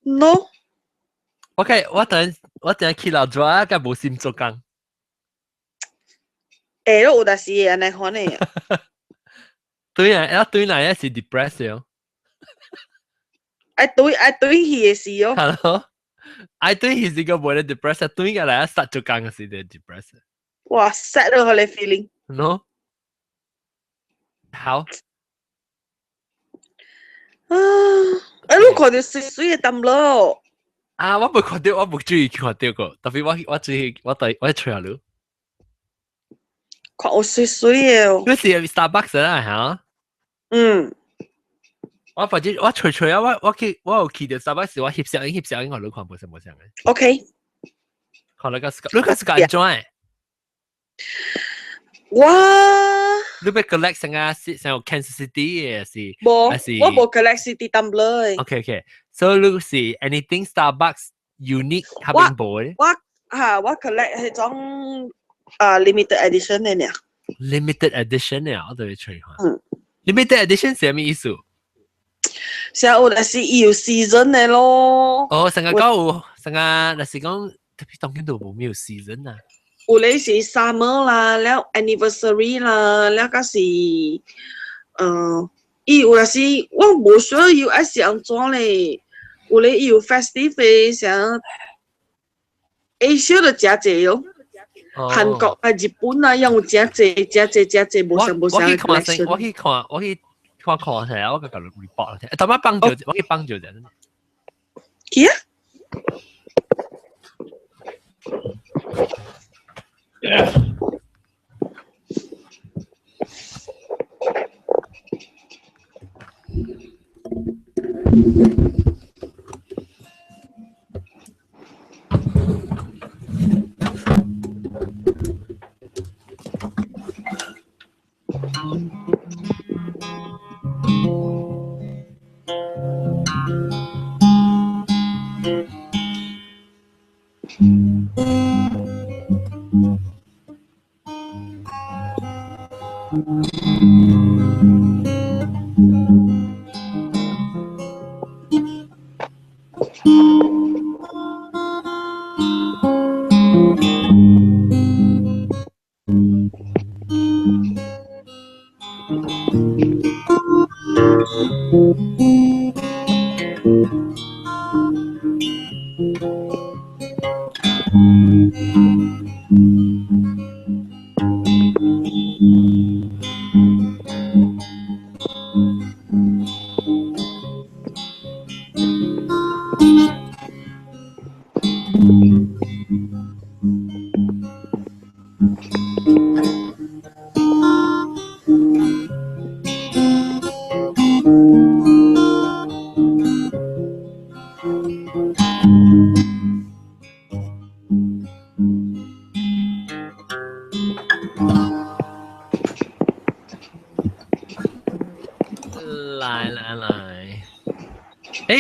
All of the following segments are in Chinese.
No。OK， 我等去老抓，甲无心做工。有但是安尼款诶。对啊，对哪也是 depressed 哦。對佢嘅事哦。Hello， 對佢是個冇得 depressed， 對個來start 做工嘅時就 depressed。哇 ，sad 到佢哋 feeling。No， 好。你看到水水嘅淡咯。我冇看到，我冇注意看到過，特別我注意，我吹下咯。看有水水嘅哦。嗰時 Starbucks 啦，嚇。我反正我吹啊，我有去到 Starbucks， 我翕相我都看冇什麼相嘅。OK。看你個是個安怎誒？你要 collect 成個 Kansas City 嘅是？冇，我冇 collect City Tumbler。OK， so 你是 anything Starbucks unique 合邊部？我 collect 係種limited edition 嘅呢。limited edition 嘅，我都要吹下。limited edition 係咩意思？是有就是有 season 嘅咯。成個有，成個就是講特別當今度冇咩 season 啊。有咧是 summer 啦，了 anniversary 啦，了個是有就是我無需要有愛是安怎咧，有咧有 festive 嘅像 Asia 就真濟哦，韓國啊、日本啊，有真濟無相嘅 collection。我去看下，我個 report 睇，但我幫助，我去幫助人。係啊。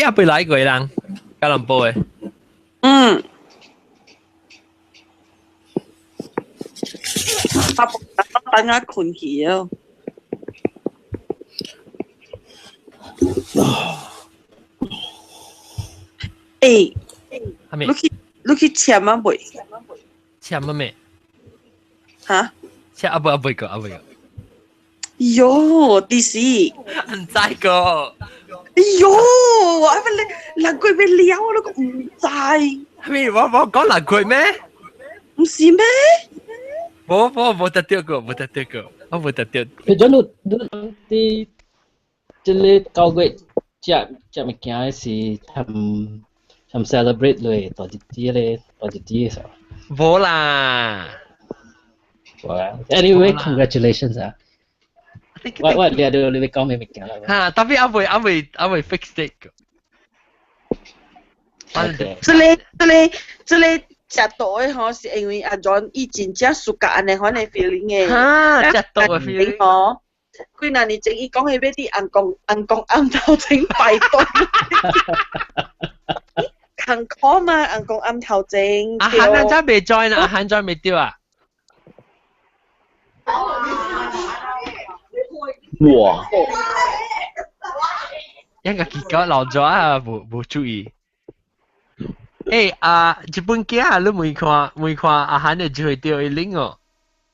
阿貝來過人，加林波嘅。等下困去啊！你去簽啊未？簽啊未？嚇？簽阿貝個。喲，啲事。唔知個。難怪俾撩我都唔知。係咪我講難怪咩？唔是咩？冇得掉個，我冇得掉。佢咗你即係9月隻物件是ทำ celebrate เลยต่อจิตเลยต่อจิตสาว冇啦 anyway congratulations ว่าเดี๋ยวไป講咩物件啦嚇特別阿會 fix it 這裡食到嘅吼是因為阿 John 以前真係感安尼款嘅 feeling 嘅嚇食到嘅 feeling 吼幾廿年前伊講起要啲硬講暗頭整排隊行 call 嘛硬講暗頭整阿漢真未 join 啊阿漢 join 未掉啊哇一個結果漏咗啊冇注意日本囝你每看อาหาร就会掉一零哦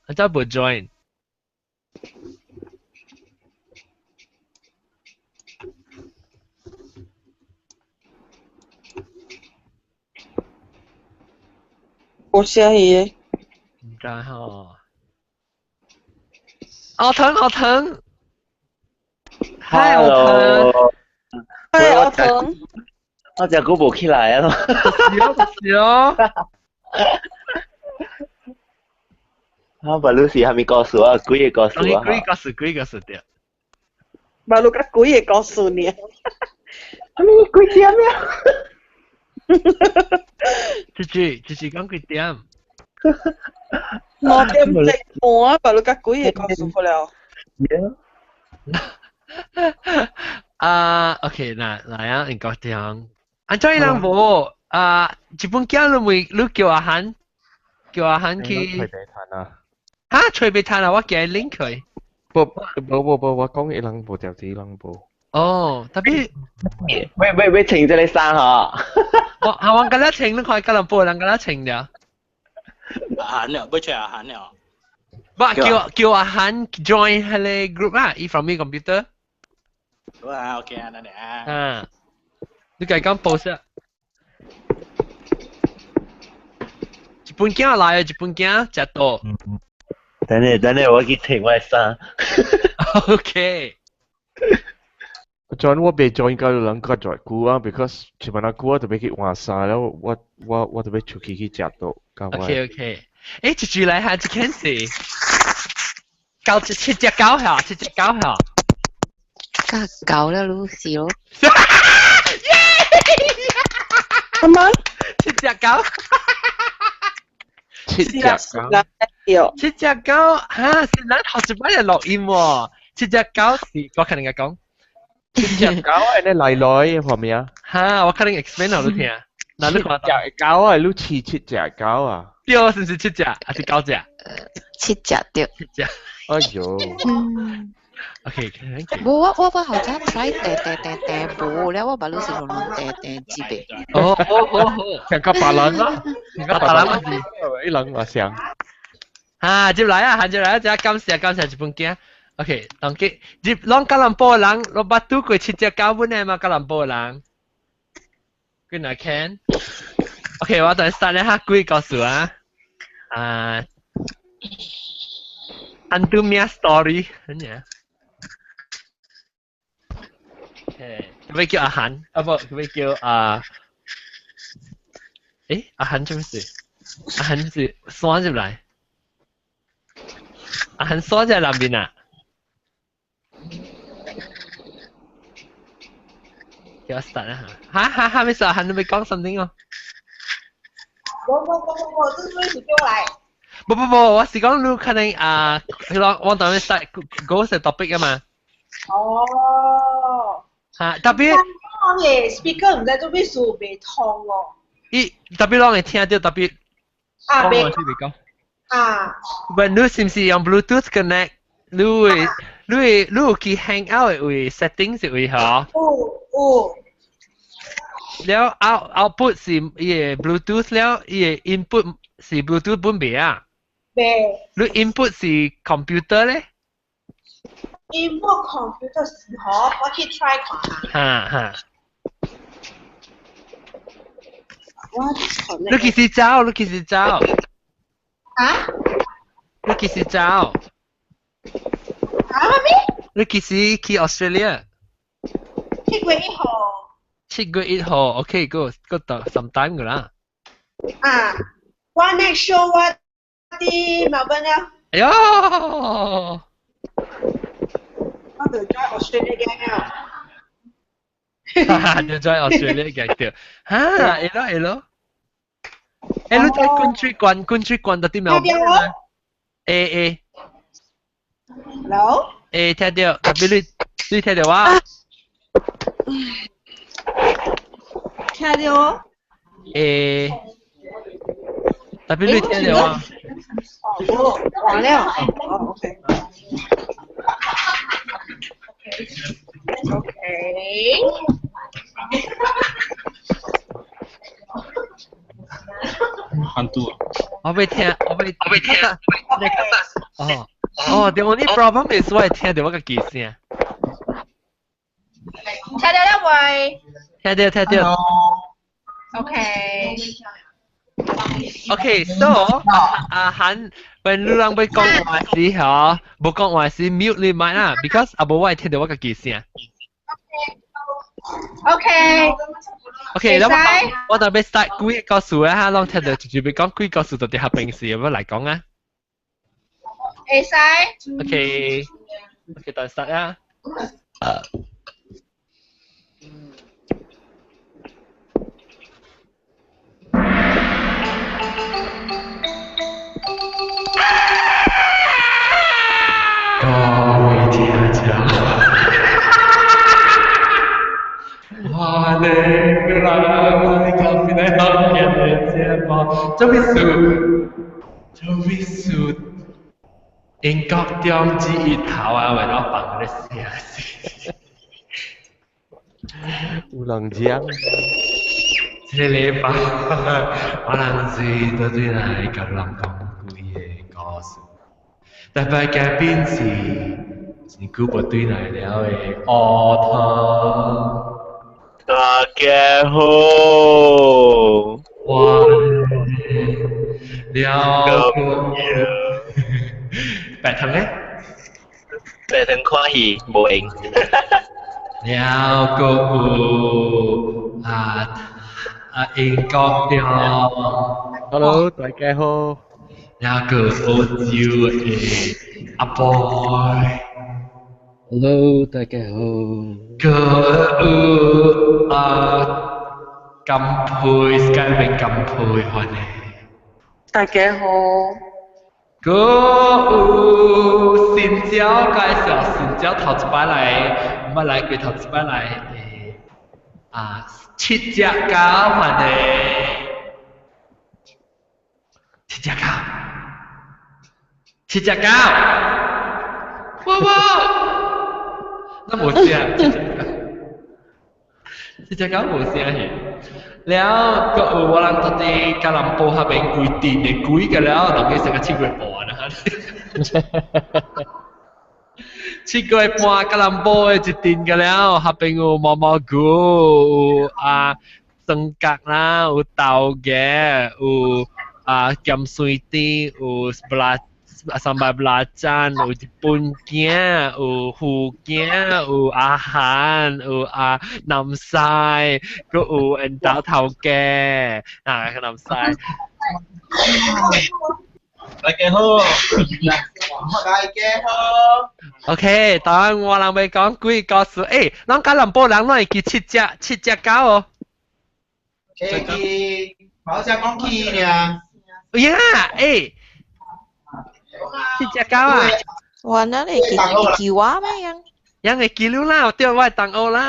อาจารย์บ่ join 我写伊然后奥腾嗨奥腾嗨奥腾我只股无起来啊是哦巴鲁是还没告诉我几个告诉我几个对巴鲁甲几个告诉你还没几点呀这讲几点我点正半巴鲁甲几个告诉不了OK 来啊你讲点安怎样无日本囝你叫阿涵去哈吹俾炭啊我叫 link 佢บ่ว่า講一人無條子一人無哦特別喂請這裡生嗬我跟他請你看吉隆坡人跟他請了อาหารเนี่ยไม่ใช่อาหารเนี่ยบ่叫阿涵 join 喺你 group 啊 from me computer ว่าโอเคนั่นแหละ你計講 post 啊日本囝來啊日本囝食到等下我去請我生 OK John 我未 join 到人個在估啊 because 前面那估啊特別去換衫แล้ว我特別出去食到 OK 誒接住嚟下一件事搞七隻狗下搞了露西咯什麼七隻狗七隻狗是咱頭一擺嚟錄音喎七隻狗是我可能嘅講七隻狗係你來係咪啊我可能 explain 我都聽嗱你看七隻狗係你似七隻狗啊對是唔是七隻還是九隻七隻對七隻哎呦OK 我後陣 try แต่冇แล้ว我把露西用แต่之輩像個白人啦個白人嘛是一人話像接來啊接來感謝日本囝OK 當佢啷吉隆坡人我捌拄過七隻狗本嚟嘛吉隆坡人佢哪 can OK 我等start 一下幾告訴hantu Mia story 乜嘢佢會叫阿涵不佢會叫阿涵做咩事阿涵是刷入來阿涵刷在南邊啊叫我 start 一下哈咩事阿涵你咪講 something 哦我這是叫來不，我是講你可能我當然 start go 是 topic 啊嘛。哦。特別。我嘅 speaker 唔知做咩事未通喎。特別我會聽到特別。未講。喂，你是唔是用 Bluetooth connect？你有去 Hangout 嘅位 settings 嘅位嗬？แล้ว output 是伊 Bluetooth แล้ว伊 input 是 Bluetooth 本邊啊？你 input 是 computer 咧 ？input computer 是嗬，我去 try 看下。你幾時走？啊？你幾時走？咩？你幾時去 Australia？ 7月1號 OK go 到 sometime 㗎啦。我 next show 我啲 Melbourne 了。哎呦！我就 join Australia gang 了。就 join Australia gang 掉。係咯。你喺country 關到啲 Melbourne 啊？Hello？聽到，特別你聽到啊？聽到。特別你聽到啊？完了。OK。看多。我要听the only problem is 我听到我个机声。聽到了未？聽到。Okay, so 韓when 你人要講話時嗬，冇講話時 mute 你咪啦 ，because 阿無我聽到我個機聲。Okay， 咁我就要 start 幾個數啊，哈，當聽到就要講幾個數到底合平時，有冇嚟講啊？會使。Okay，當 start 啊。各位聽眾，我哋來今日學嘅節目，做咩事？英國中之一頭啊，為咗放嗰啲聲先。有人講。這禮拜我人是到底來甲人講幾個故事。特別嘉賓是久無對來了的學堂。大家好，我了白糖呢？白糖看戲無用。了個英國了 Hello， 大家好。了個澳洲的阿 boy。Hello， 大家好。個金配 Skype 金配歡迎。大家好。個新椒介紹新椒頭一擺來，唔係來佢頭一擺來七隻狗歡迎。七隻狗。哇！那冇聲，七隻狗冇聲去。แล้วก็ว่าลังตอนที่กำลังโปหาเป็นกุยตีนในกุยกันแล้วตอนนี้สักชิกวยปอนะฮะชิกวยปอกำลังโปจิตีนกันแล้วหาเป็นงูมอมอกูสังกักนะเต่าแก่กำสุยตีสปลาsambal belacan, Jepun kia, Hukia, ahan, Nam Sai, có Tao Thao Kè, Nam Sai. Đại gia hô. Okay, 當我人要講幾個數，咱吉隆坡人攞嚟記七隻狗哦。冇隻講記呢。呀，七隻狗啊！哇，那你記話咩樣？ยังไงกินรู้แล้วเตี้ยวไว้ตังโอล่ะ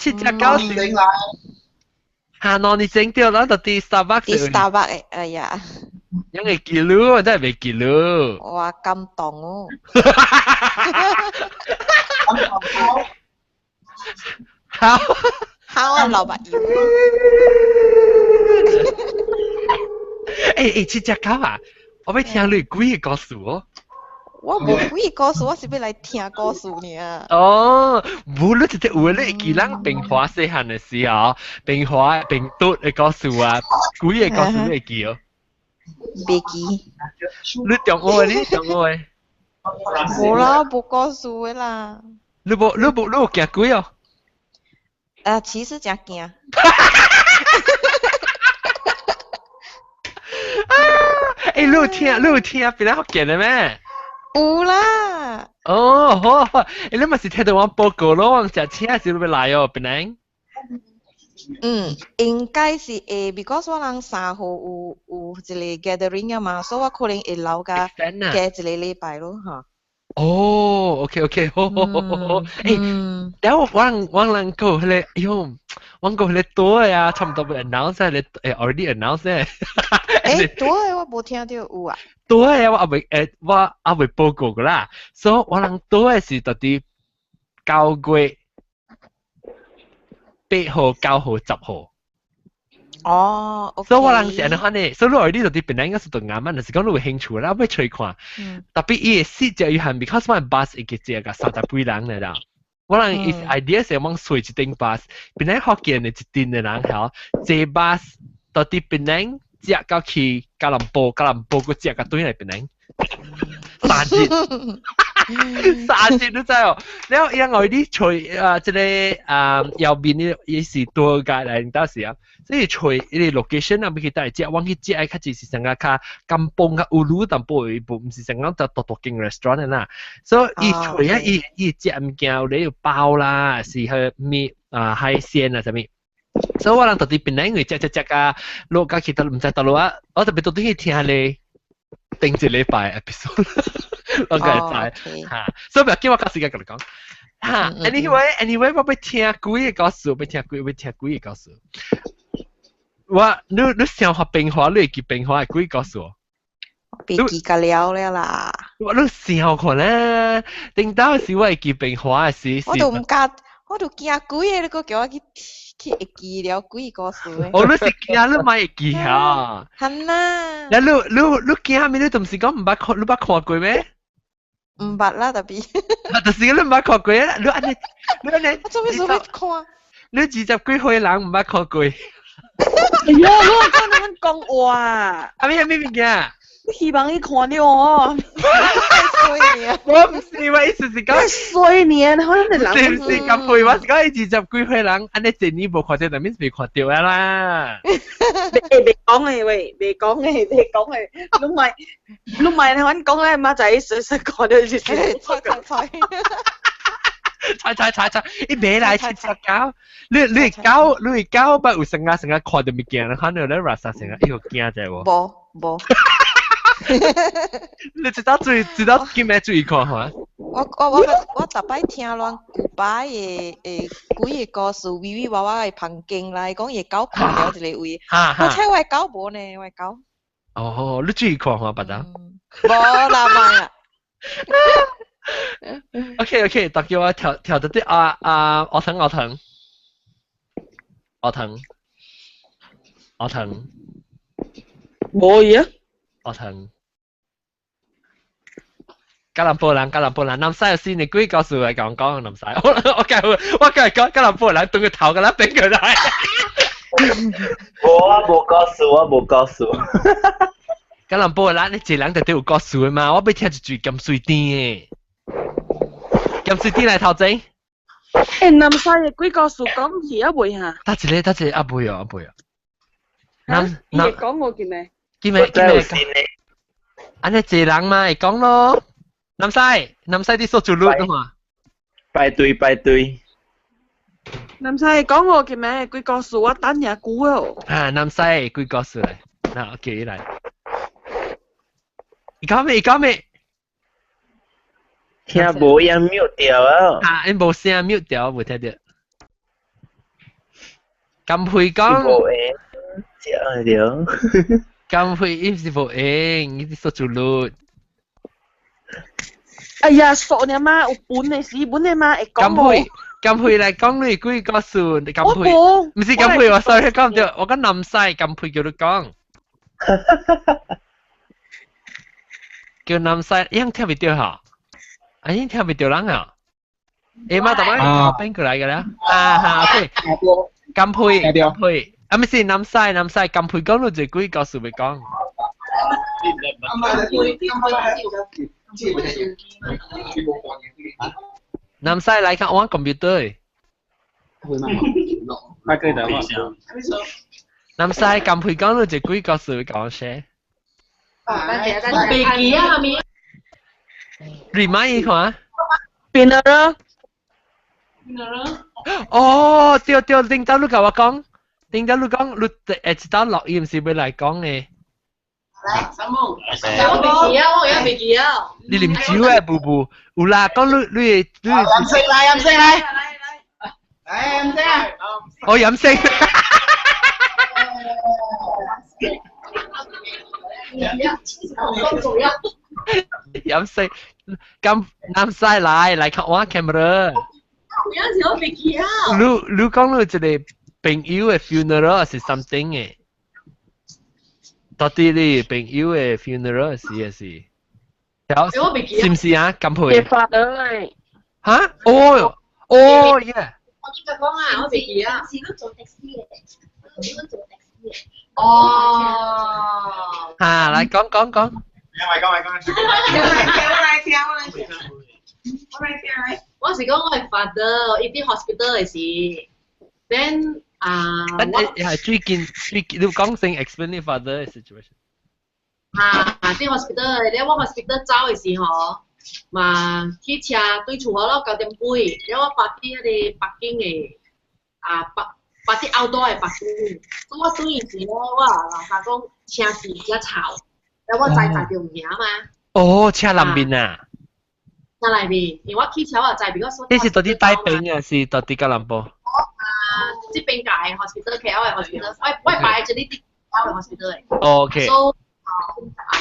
ชิจะเก้าสิบหานอนนี่เจ๋งเตี้ยวแล้วแต่ตี Starbucks ตี Starbucks 呀ยังไงกินรู้ได้ไม่กินรู้ว่ากำตอง哦好老闆七隻狗啊我要聽你幾個故事哦我冇幾個故事，我是要來聽故事呢。哦，無論即係有咧記人平華細漢嘅時候，平華平讀嘅故事啊，幾個故事你會記哦？未記。你中學呢？中學？冇啦，冇故事嘅啦。你有驚鬼哦？其實真驚。你有聽邊個驚嘅咩？有啦。哦，好，你咪是聽到我報告咯，我只車是要來哦，邊樣？應該是because 我人3號有一個 gathering 啊嘛，所以我可能會留加加一個禮拜咯嚇。哦 ，OK， 好。แล้ว我人講佢喲，我講佢多呀，差唔多要 announce 咧，already announce 咧。多我冇聽到有啊。多我阿未報告噶啦，所以我人多是到底9月8號、9號、10號。哦 ，OK。所以我人是安尼看呢，所以我哋到底邊個是對啱啊？但是講你有興趣啦，我要吹看。特別伊個細節有限 ，because my bus 一個只個30幾人嚟啦。我人 is idea 是往隨一頂 bus， 邊個學見嘅一頂嘅人好，這 bus 到底邊個只到去吉隆坡個只個對嚟邊個？3節都知哦。然後因為啲隨即個右邊呢，伊是多界嚟，當時啊。所以隨伊個 location 啊，要去帶只，往去只較只是成個較甘榜較烏魯淡薄一步，唔是成個大間 restaurant 啦。所以伊隨啊，伊只物件你要包啦，是去咩海鮮啊，啥物。所以我人到底邊咧，因為只個落架去到唔知道路啊，我特別到底去聽你頂一禮拜 episode， 我個知嚇。所以唔要叫我講時間同你講。嚇 ，anyway，我要聽幾個故事，要聽幾個故事。你想學變化，你會記變化係幾個數？別記個了啦。你想看啦，頂到時我會記變化係時。我都記幾個，你個叫我去會記了幾個數。哦，你是驚你咪會記嚇？係啦。你驚咩？你都唔是講唔捌看，你捌看過咩？唔捌啦，特別。就是你唔捌看過啊？你安尼，我做咩看？你20幾歲人唔捌看過？哎呀，我跟你們講話，咩物件？你希望你看到我。我唔是話意思是講衰年，可能你諗唔是咁配，我是講20幾歲人，安尼一年無看到，但係未看到啊啦。未講嘅喂，未講嘅，你唔係你揾講咧，馬仔實講到就是猜，伊未來切搞，你會搞，不有成個看到物件，可能你話啥成個，伊個驚啫喎。無。你知道叫咩注意看嚇？我特擺聽亂古巴嘅幾個故事，微微娃娃嘅旁經來講，伊狗看了一個位。我猜我狗無呢，我狗。哦，你注意看嚇，不得。無啦嘛。OK， 大叫我跳到啲我疼。冇嘢。我疼。吉隆坡人，南西有先，你幾個數嚟講南西？我計講吉隆坡人對佢頭㗎啦，俾佢嚟。我冇告訴。吉隆坡人，你一人就都有告訴嘛？我俾聽一句咁水啲嘅，咁水啲嚟頭先。南西嘅幾個數講而一回嚇。得一阿妹啊。南講我叫咩？叫咩？安尼一人嘛，會講咯。南西啲數做率啊嘛。排隊。南西講我叫咩？幾個數我等下估哦。南西幾個數嚟？嗱，我叫你嚟。你講咩？聽無音 mute 掉啊！你無聲 mute 掉，冇聽到。咁會講。無誒，這樣。咁會伊是無應，伊啲數做率。哎呀，傻你媽，有本嘅事，本嘅媽會講冇。咁會嚟講你幾個數？咁會，唔是咁會，我 sorry 講唔到，我講南西咁會叫你講。叫南西，已經聽唔到嚇，已經聽唔到人啊。媽，大媽邊個嚟嘅咧？OK， 咁會，唔是南西，咁會講到就幾個數咪講。南西嚟看我 computer。南西咁會講到就幾個數咪講些。未記啊，係咪 ？Remind 一下。邊啊啦？哦，對，頂到你甲我講，你知道錄音是要嚟講嘅。來，三夢，我未記啊。你啉酒誒，布布，有啦，講你。飲食嚟。飲食。我飲食。飲食，咁南西嚟看我 camera。有陣時我未記啊。你講到一個朋友嘅 funeral 是 something 嘅，到底你朋友嘅 funeral 是？是唔是啊？咁配？發嘅。嚇？哦，yeah。我記得講啊，我未記啊。是都做的士嘅，都做的士嘅。哦。嚇，嚟講。講。我是講我係 father，一啲 hospital 嘅事。Then 係最近你講先 explain 你 father 嘅 situation。啲 hospital，你我 hospital 走嘅時候，嘛去車對厝咯9點半，然後我八啲北京嘅八啲 outdoor 嘅北京，咁我對陣時咧，我老實講車是比較吵，然後我載到唔贏嘛。哦，車南邊啊？車內邊，因為我去車我載比較少。你是到底帶兵啊？是到底吉隆坡？即邊界 hospital KL 嘅 hospital，我擺喺呢啲 KL 嘅 hospital 嘅。OK。So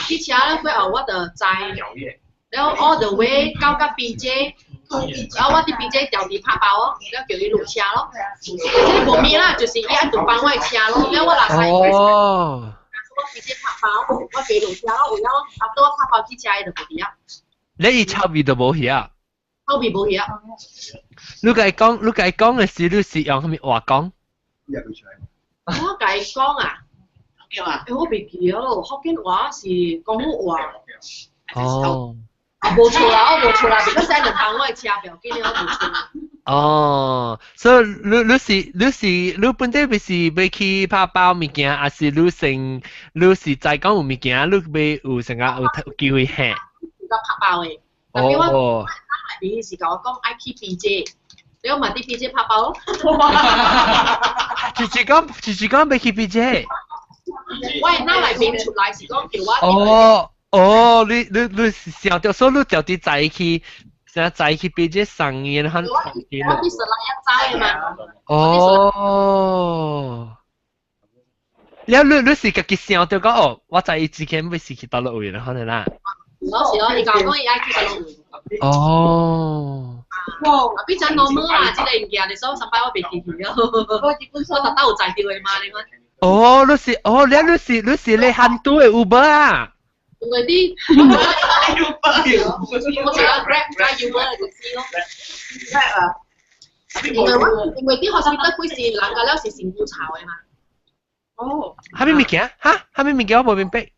去車咧，過後我就載，然後 all the way 到BJ，然後我啲 BJ 掉啲拍包咯，然後叫佢落車咯。即係冇咩啦，就是一度幫我車咯，然後我嗱曬。哦。我 BJ 拍包，我俾落車咯，然後after我拍包去車就冇啲啊。你抄味都冇去啊？抄味冇去啊？你介講嘅時，你是用咩話講？我介講啊。我未記咯，福建話是講乜話？哦。冇錯啦，because 係人幫我車票，今年我冇錯。哦，所以你本身係要去拍包物件，還是你是在講有物件，你要有成個有機會行？個拍包嘅，特別我邊時講愛去 BJ， 你我買啲 BJ 拍包咯。直講要去 BJ。喂，嗱嚟邊出嚟是講叫我。你想到所以你就啲仔去，成仔去 BJ 上嘢很常見咯。我啲實來一走嘅嘛。哦。แล้ว你是自己想到講我在之前要是去大陸嘅可能啦。嗰時咯，你講嘢愛去大陸。哦。哇！邊陣我冇啊？即係唔見你所上班我未記住咯。我特登有載掉嘅嘛，你講。哦，你是你handle 嘅 Uber 啊？因為啲 Uber，我成日 Grab 加 Uber 嘅公司咯。因為啲學生得幾時人家了是成股炒嘅嘛。哦。係咩物件？嚇？係咩物件？我冇明白。人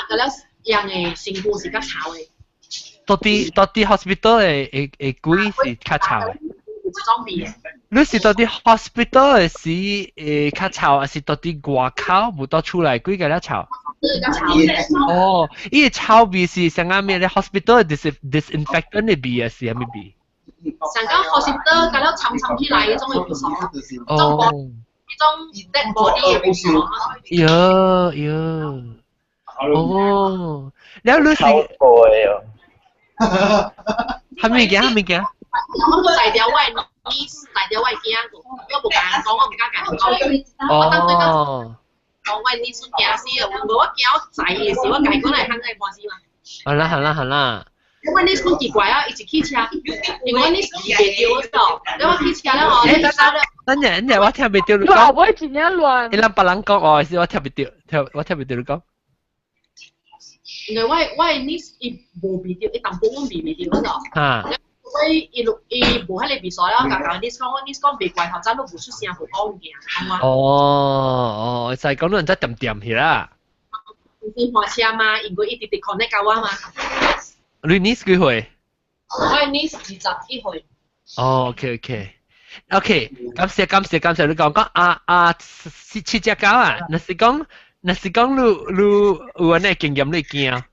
家了人嘅成股是較炒嘅。到底 hospital 嘅貴是較炒嘅。裝備嘅。你是到底 hospital 嘅是較炒，還是到底外口冇到出來貴嘅咧炒？哦，伊個炒味是上啱咩咧 ？hospital 嘅 disinfectant 嘅味啊，是係咩味？上間 hospital 咁樣沉起來嗰種嘅味爽，哦，呢種 dead body 嘅味爽。喲，哦，แล้ว你是係咩嘅？我大條位大條位驚，我冇敢講，我唔敢講。哦。講喂，你算驚死啊！我驚我仔嘅時，我計過嚟肯定關事嘛。好啦。因為你好奇怪啊，一直開車，因為你未掉嗰度，你我開車咧我。等陣，我聽未掉你講。我會盡量亂。你諗別人講我係我聽未掉你講。因為我你冇未掉，你淡薄我未掉嗰度。嚇。伊無喺你比賽啦，你講別怪頭，真都唔出聲，好講嘅。哦，就係講到人真掂去啦。唔是開車嘛，因為一直 connect 到我嘛。你呢幾歲？我呢21歲。哦 ，OK，感謝你講七隻狗啊！那是講你有咩經驗你驚？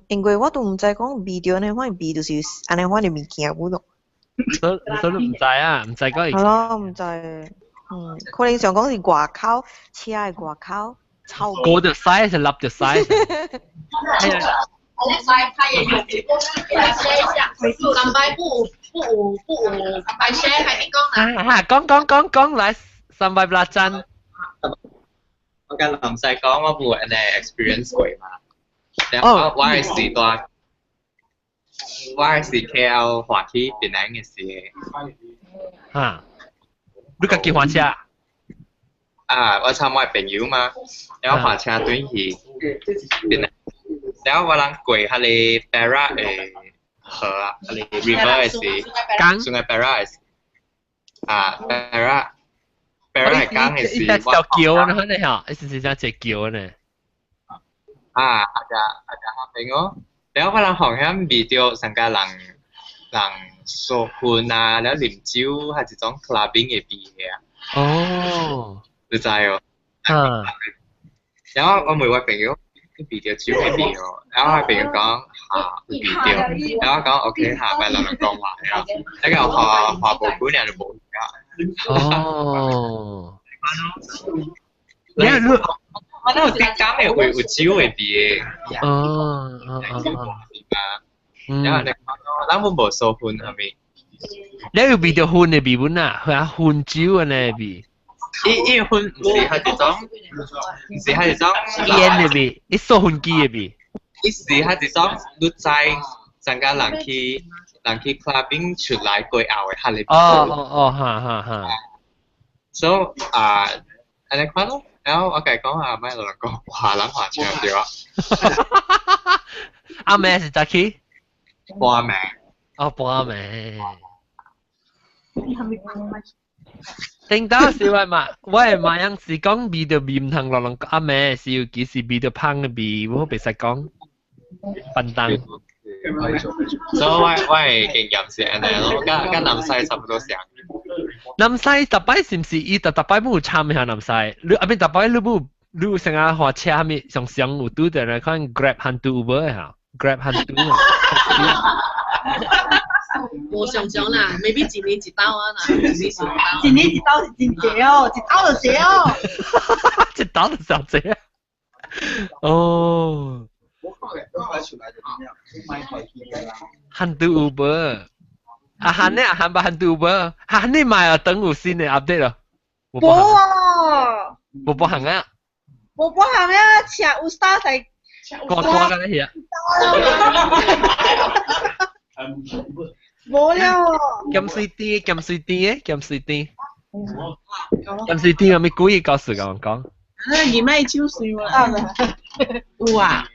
因為我都唔知講 video 呢款 video 是安尼款嘅物件嗰度。所以唔知啊，唔知講。係咯，唔知。可能想講是外口，車嘅外口，臭。過條西是立條西。我在拍嘢用，來 share 一下。三百不來 share 係點講？講來300拉真。我跟林細講，我冇人哋 experience 過嘛。我係時代，我係時 KL 華語邊兩嘅事。嚇。你家己换车我参我朋友嘛แล้ว换车转去แล้วว่าลัง过迄个 Perak 河迄个 river 是江 Sungai Perak Perak 江是叫桥呢呢哈是只桥呢อาจจะเป็นอ๋อแล้วว่าลังห้องแฮมมีเดียวสังกาหลังโซคูนาแล้วริมจิ้วหาจิต้องคลาบิ้งปีเนี่ยรู้ใจอ๋อแล้ว我每位朋友比掉招嘅比哦，然後朋友講比掉，然後講 OK 下咪兩兩講話啊，一個話部本人就冇㗎。你我都有啲講嘅會有招嘅比嘅。然後你講咱們冇數分係咪？你有比掉分嘅比本啊？佢係分招嘅呢比。伊分唔是係一種煙嘅比，你數分機嘅比。伊是係一種你知陣間人去 clubbing 出來過後嘅係你。哈。So อันนี้講咯，然後我計講下咩兩個華人華僑對啊。阿妹是咋去？半名。半名。聽到是話嘛，我係馬樣是講味道味唔同落落阿妹是要幾時味道香嘅味，我別使講笨蛋。所以我係經驗是安尼咯，跟南西差不多像。南西特擺是唔是？伊特擺冇參下南西，你阿邊特擺你冇你成日學車咪上上有拄着來看 Grab 和 Uber 嚇 ，Grab 和 Uber。無上上啦 ，maybe 一年一刀啊，一年一刀是真濟哦，一刀就濟哦，一刀就上濟啊！哦，韓都 Uber， 韓呢韓把韓都 Uber， 韓呢買啊等有新嘅 update 咯。冇啊，冇行啊，冇行啊，車有starter係。講緊呢嘢。冇了。咁水啲有咩故意告訴我講？而咩超水喎？有啊，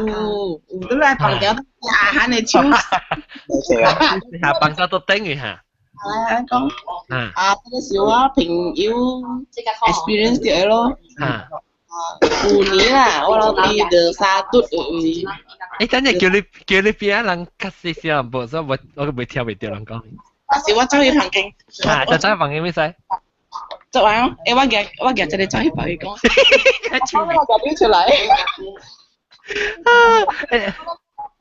有都來放掉，下你超。下放咗都頂嘅嚇。講呢個是我朋友 experience 嘅咯。舊年啦，我老弟就沙嘟誒。等陣叫你邊人較細聲人播，所以我未聽未到人講。是我走去旁邊。就走去旁邊咩使？做完，我夾這裡走去旁邊講。我夾出來。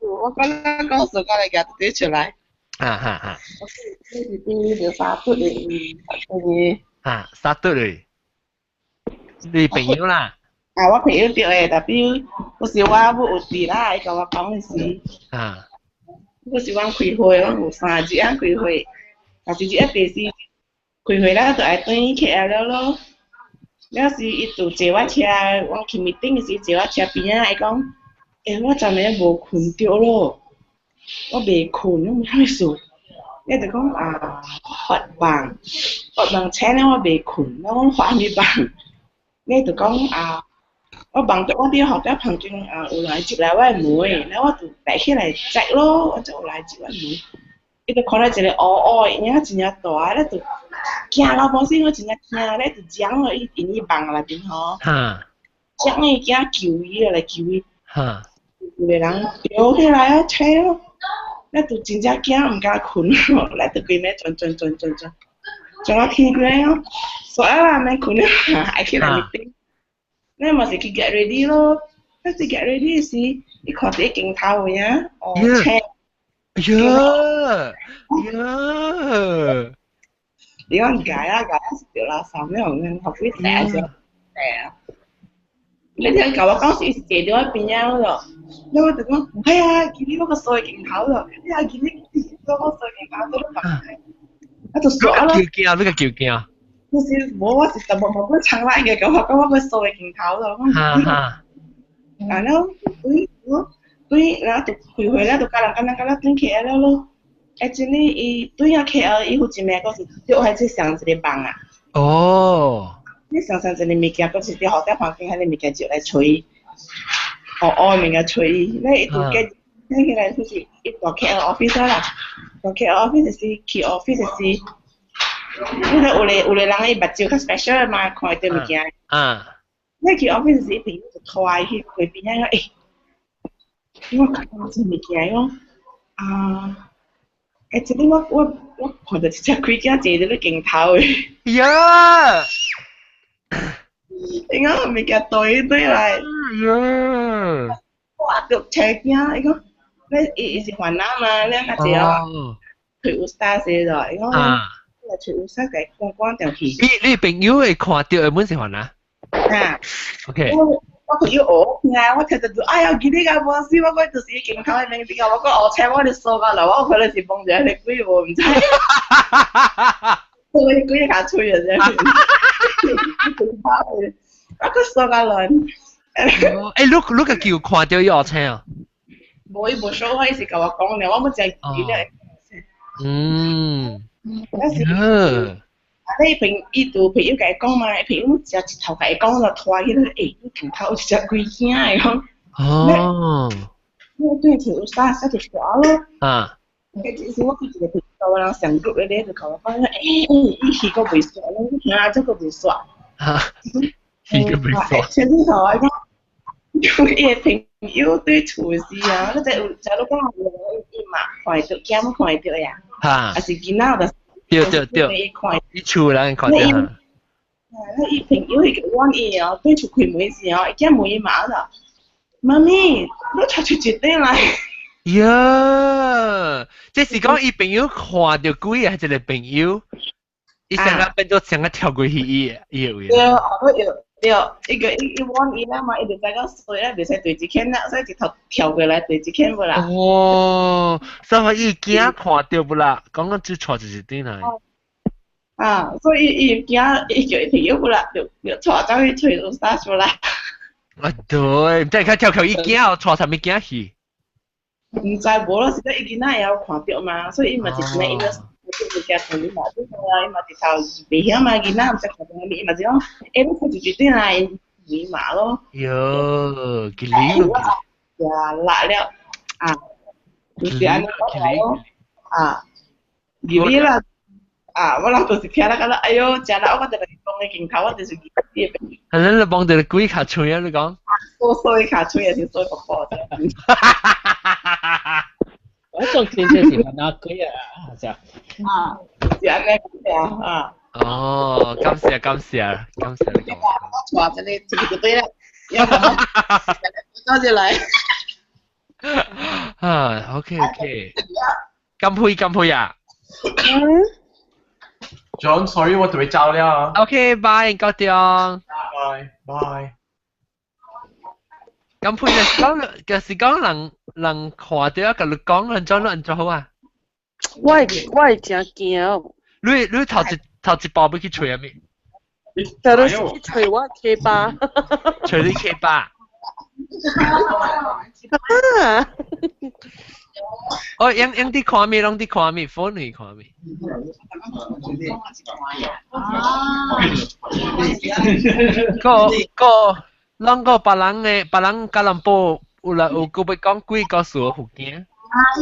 我剛剛講說過來夾出來。就沙嘟誒。沙嘟誒。你朋友啦？我朋友對誒，特別我是我冇有事啦，伊甲我講嘅事。我是我開會，我有3日開會，但是第4開會啦，就愛轉 KL 了咯。了是伊就坐我車，我去 meeting 時坐我車邊啊，伊講，我昨暝無困着咯，我未困，我唔曉數。伊就講發夢請咧我未困，我發咩夢？伊就講我幫着我啲學者旁邊有來接來我嘅妹，然後我就帶起來摘咯，我就來接我妹。伊就看到一個黑黑，然後真係大，咧就驚老婆先，我真係驚，咧就將我伊喺伊房內邊吼，將伊驚救伊來救伊，有個人搖起來啊，扯咯，咧就真係驚唔敢困咯，咧就變咧轉，轉我起過咯，所以話咪困咯，愛起來meeting。你咪是去 get ready 咯，一時 get ready 時，你看啲鏡頭嘅啊，車，你講解啊，是條垃圾咩？我學會寫咗，你聽教我講是寫咗一邊樣咯，你我就講，係啊，見你嗰個所謂鏡頭咯，你係見你嗰個所謂鏡頭都唔係，我就傻咯。呢個叫驚。就是我是特別冇唱來嘅，咁我掃嘅鏡頭咯。然後對，然後就開會咧，就加人轉 KL 咯。誒，真係伊對啊 KL，伊有一名個是就係即上一個房啊，哦，你上上这里物件，嗰時啲學生環境喺你物件就嚟吹，哦物件吹，你都嘅，你起來好似一個 KL office 啦，個 KL office 是 key office 是，因為有les人伊目睭較 special 嘛，看啲物件。你 key office 是一邊就拖去佢邊樣誒，我看到啲物件咯，即係我看到隻鬼仔坐喺度鏡頭誒。呀！你講物件對嚟。呀！哇！就斜驚，你講你是華南嘛？你個只哦，佢有沙些咗，你講你佢有沙嘅光掉去。你朋友會看到嘅本是華南。OK。我佢要學啊！我聽到就哎呀，見你個冇事，我嗰陣時鏡頭喺邊邊個，我講我請我哋數個樓，我佢哋是幫住你鬼喎，唔知。我鬼下吹啊啫。我個數個輪。你個叫看到要請啊？冇，伊冇數，我意思甲我講咧，我冇淨記咧。你伊對朋友甲伊講嘛，朋友只一頭甲伊講就拖起來，你鏡頭有一隻鬼囝誒講。我對條沙就耍咯。其實我佢一個朋友人上 group 嘅咧，就甲我講伊去個袂耍咯，聽這個袂耍。去個袂耍。前頭我講，伊朋友對厝事啊，你有假如講伊嘛看到，驚看到呀，還是囡仔就。對，伊厝人看到哈。伊朋友迄個阮伊哦，對厝開門時哦，伊驚門嘛啦。媽咪，你出去一點來。呀，這是講伊朋友看到鬼啊，一個朋友，伊成日變做成日跳過去伊個位。對，一個伊阮伊啦嘛，伊就在個水啦，袂使對一圈啦，所以一頭跳過來對一圈不啦。哦，所以伊驚看到不啦，剛剛就錯一點來。所以伊驚，伊叫伊朋友不啦，就錯走去吹到沙出來。對，唔知佢跳伊驚哦，錯啥物驚去？唔知無咯，實在伊囡仔也有看到嘛，所以伊嘛就是呢，伊嘛物件同伊嘛，就是話伊嘛直頭袂曉嘛，囡仔唔識看到伊，伊嘛就講，你出去絕對來伊嘛咯。喲，吉利咯。呀，辣了就是安尼講咯。吉利啦。我人就是聽啦，覺得哎呦，真啦，我覺得你講嘅鏡頭，我就是吉利嘅。係你幫到你鬼卡吹啊！你講。所以卡吹也是所以個波啫。我仲聽這是哪鬼啊？是啊，是安尼啊。哦，感謝你講。我錯，真係這個對啦。要咁多謝你。OK。金配啊。John, sorry, 我準備走了。OK, bye, 高中。Bye. 咁配就是講人看到甲你講，人做人做好啊。我會真驚。你頭一步要去吹啊咩？但係去吹我 K8。吹你 K8。用啲看咩？用啲看咩 ？phone 去看咩？啷個別人加人報有個要講鬼告訴我福建。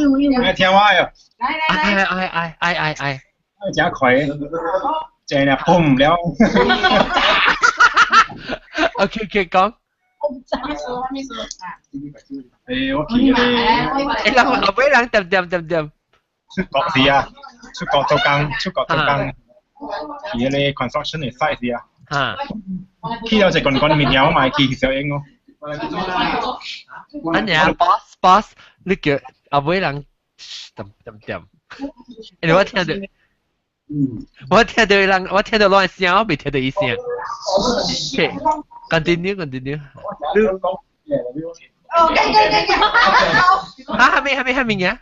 有。聽話喲。哎。真快，真係報唔了。OK， 講。我見你。後尾人點。出國時啊，出國做工。見你 construction 嘅 site 啊。去到隻棍面有賣去小英咯。安呀 ，boss， 你叫後尾人點。我聽到亂聲，我未聽到伊聲。OK，continue。還沒呀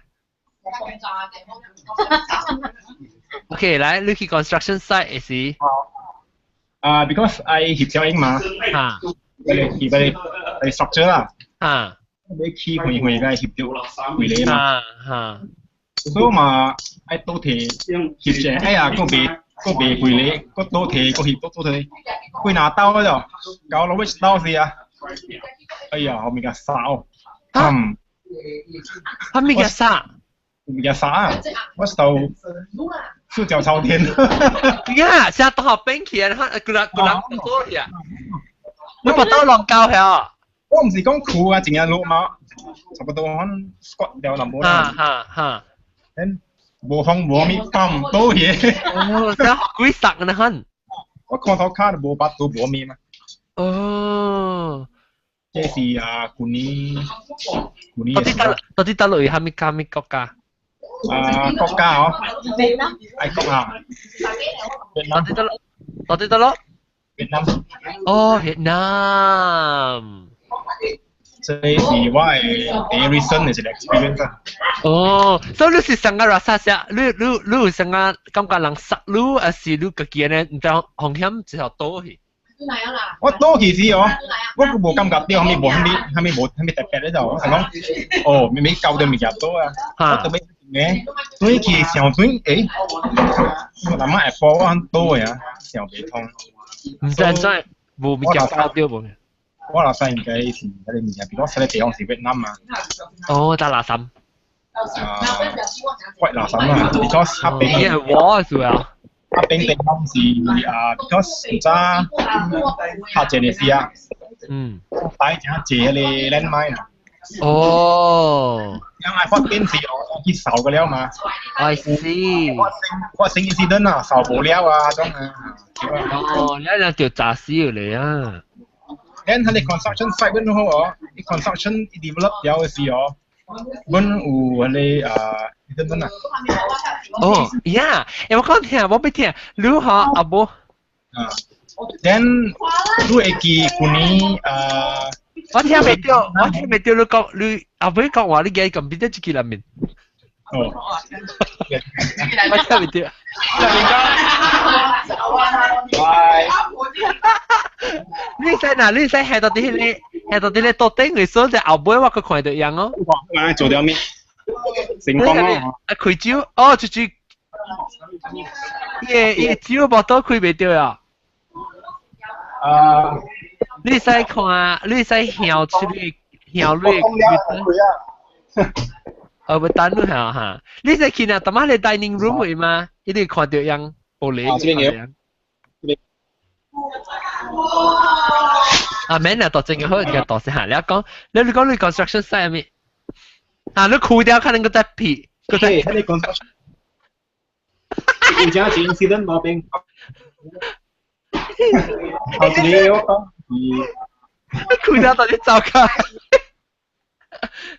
？OK，來，你去 construction site 係是？Because I 協小英嘛。佢 structure 啦。你起會嘅協調會嚟嘛。所以嘛，I 到時協正哎呀，嗰邊個鼻背你個刀提個協都提佢拿刀嗰度搞攞 which 刀先啊哎呀後面嘅哨後面嘅哨後面嘅哨我手手腳朝天呀成日同學兵器啊佢人多啲啊你把刀浪高係我唔是講酷啊淨係落嘛差不多可能 squat 掉林冇啦無風無咪ปั๊ม多嘢真係鬼殺啊你我看頭卡無把刀無咪嘛這是古尼到底落去係咪國家國家哦係國家到底落越南越南這是我嘅 recent 嘅一個 experience 所以你是上個 rasa 下你有上個感覺人殺你還是你自己呢唔知風險之後倒去我倒去時我個無感覺到係咪特別咧就我係講咪搞到咪入到啊我特別嘅所以佢上水我諗下係波安多嘅上鼻痛唔知真冇咪入到冇我老細應該是喺你面前，比較細嘅地方是越南嘛。大辣嬸。quite 辣嬸啊 ，because 黑冰。係我係啊。黑冰地方是because 唔知拍謝嘅事啊。帶隻謝嘅 landmine 啊。因為發邊是我去掃嘅了嘛。I see。我成incident啊，掃無了啊種啊。你一定叫炸死你啊！Then 喺你 construction site 嗰度哦，你 construction develop 咗嘅時候，本有你點啊？呀，我講聽，我俾聽，你好阿伯。Then 你會記嗰年我聽未到，你講你阿伯講話你嘅咁邊得幾多面？我聽未到。你使哪？你使下到啲咧多頂嘅所在後背我佢看到樣哦。做咗咩？成功咯。開招就住，伊招冇多開未到啊。你使看，你使向出去，向你。唔等你嚇，你使去啊？當晚你 dining room 會嘛？一定看到樣玻璃。免啊，到正嘅好，而家到時下你講，你講你 construction site 係咩？你酷掉可能個隻皮，個隻。喺你 construction。而家是 incident 嗰邊。後時你嗰個。酷掉到底走開。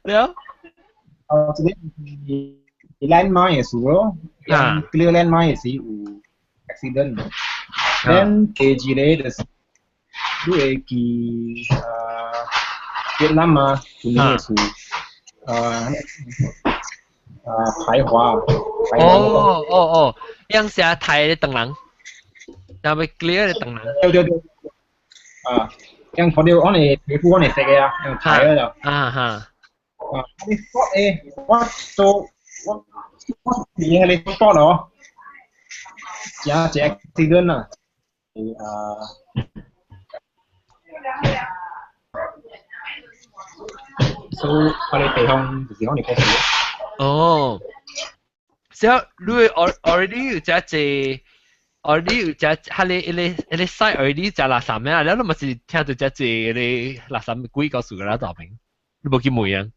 你好。後時你 landmine 嘅事咯，clear landmine 嘅時有 accident。Then 第二咧就是你會記越南啊，嗰啲嘅事排華。樣寫台嘅等人，又咪 clear 嘅等人。對。樣嗰啲我哋皮膚我哋食嘅啊，樣排嗰度。你 spot 我做我嘢你 spot 咯，只 accident 啊。所以我哋地方就是我哋嗰時。所以你 already 有隻already 有隻係你 site already 隻垃圾咩啊？你咪是聽到隻你垃圾鬼告訴佢啦，大明，你冇見冇樣？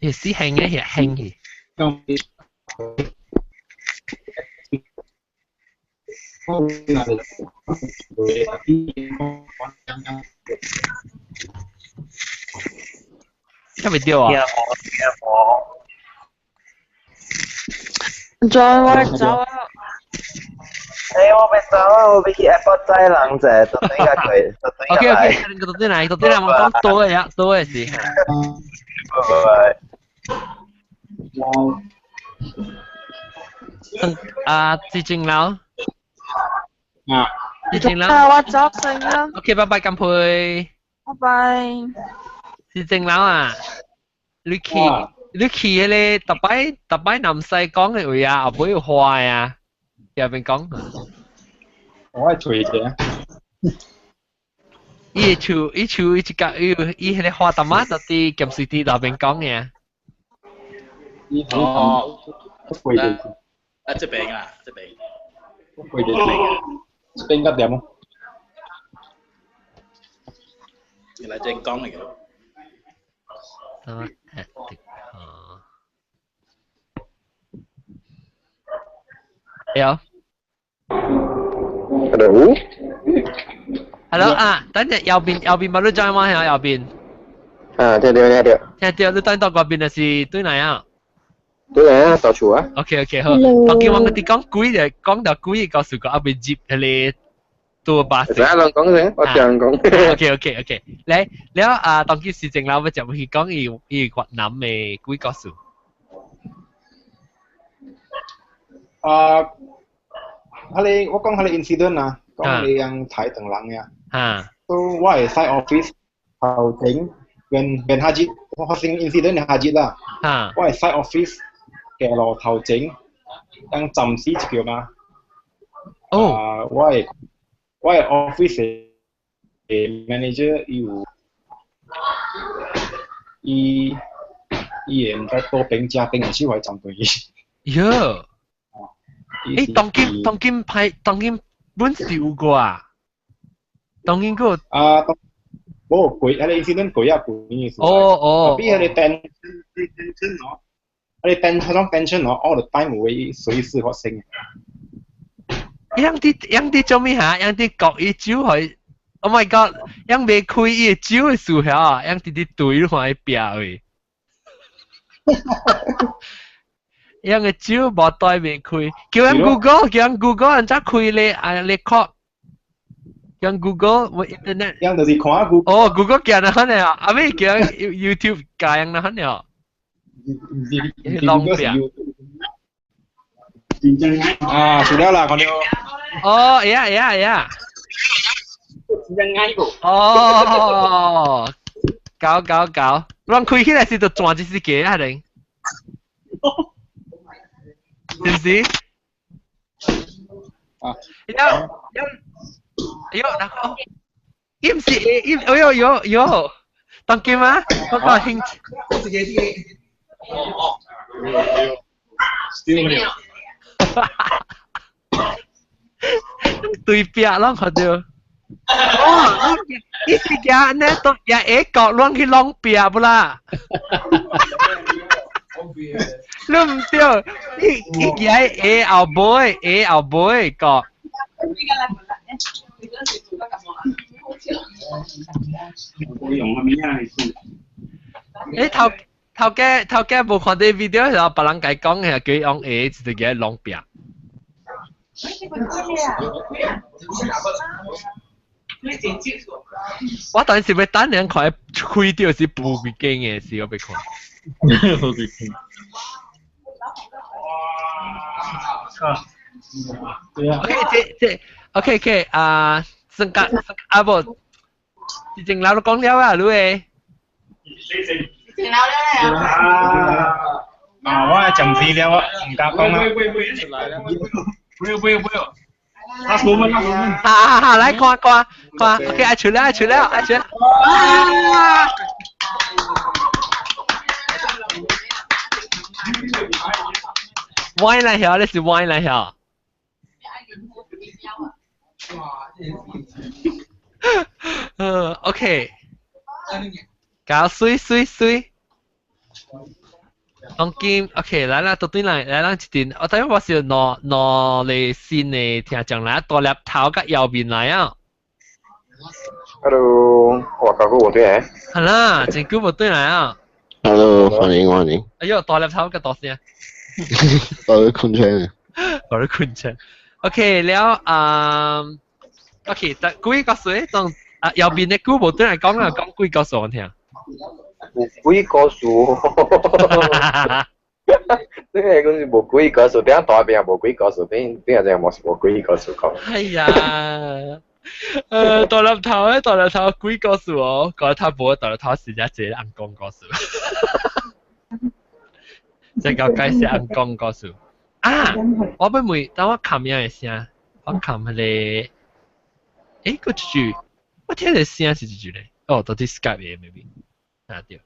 係死興嘅，係興嘅。聽未到啊？再我走啊！我咪走啊！我俾 airport 擠冷啫，到底而家佢，到底嚟，我講多嘅嘢，多嘅事。拜。至正樓。至正樓。我走先啦。OK， 拜拜，金佩。拜拜。至正樓啊，你去你去迄个特摆南西讲的位啊，后尾有花啊，后边讲。我係退嘅。伊一甲伊迄个花淡仔到伫咸水池那边讲嘅。哦。这边啊，这边。貴啲。這邊急點啊？原來正講嚟嘅。有。Hello 啊，等陣右邊冇得再嗎？係右邊。聽到。你等到嗰邊係對嚟啊？對啊，到處啊。OK， 好。當見我哋講鬼就講到鬼個時候，後邊接係ตัว巴士。係講先，我聽講。OK， 嚟，แล้ว當見事情啦，我就會講越南嘅鬼個時。我講下你 incident 啊，講你ยังถ่ายถึงหลังเนี่ยso ว่าไอ้ side office เขาถึงเป็นฮาจิเขาสิ่ง incident ในฮาจิล่ะว่าไอ้ side office แกเราเขาถึงยังจำซีเกี่ยวมาว่าไอ้ office manager อีเอ็น在多兵加兵嘅時候係針對喲當今本是有過啊？當今個冇貴，係你 incident 貴啊貴。比係你 tension 咯，係你 tension 咯 ，all the time 會隨時發生。樣啲做咩嚇？樣啲國語招去 ，Oh my God！ 樣未開伊招嘅時候啊，樣啲對落去邊嘅。樣嘅招無對未開，叫人 Google 人家開你確，樣 Google 冇 internet， 樣就是看 Google。Google 叫人肯定啊，阿咩叫 YouTube 教人肯定啊，浪費。除了啦，我哋。呀。搞，亂開起來是就轉一時間啊，定？是不是？然後，唔是，有，當見嗎？我個興趣。對壁咯，佢就。一時間呢，都也角亂去浪壁不啦？你唔對，伊係後背角。頭家無看啲 video，然後別人解講係佢用就係浪壁。我當時咪等人開掉是布幾驚嘅事，我俾看。OK， 生格啊不，之前เรา講了啊，你誒？之前了啊！我係暫時了啊，唔敢講啦。不要。last moment。好，來看 ，OK， 愛出了。wine 來曉，你是 wine 來曉。OK， 搞水。當今 OK 來啦，到對來一陣，我睇我是攞你先嚟聽講啦，大粒頭甲右邊來啊。Hello， 我搞個對誒。係啦，真久冇對來啊。Hello，歡迎。哎呦，大粒頭甲多聲。我都困醒。OK， แล้วOK， 但幾個水當右邊嘅久冇對來講幾個數我聽。幾個數？即係嗰時冇幾個數，點解代表冇幾個數？點解就冇幾個數講？係啊，大粒頭幾個數哦？個頭冇大粒頭時間只硬講個數。即個解釋人講告訴我不會等我琴日嘅聲我琴日誒個句我聽嘅聲是句咧到底 Skype 嘅 maybe 對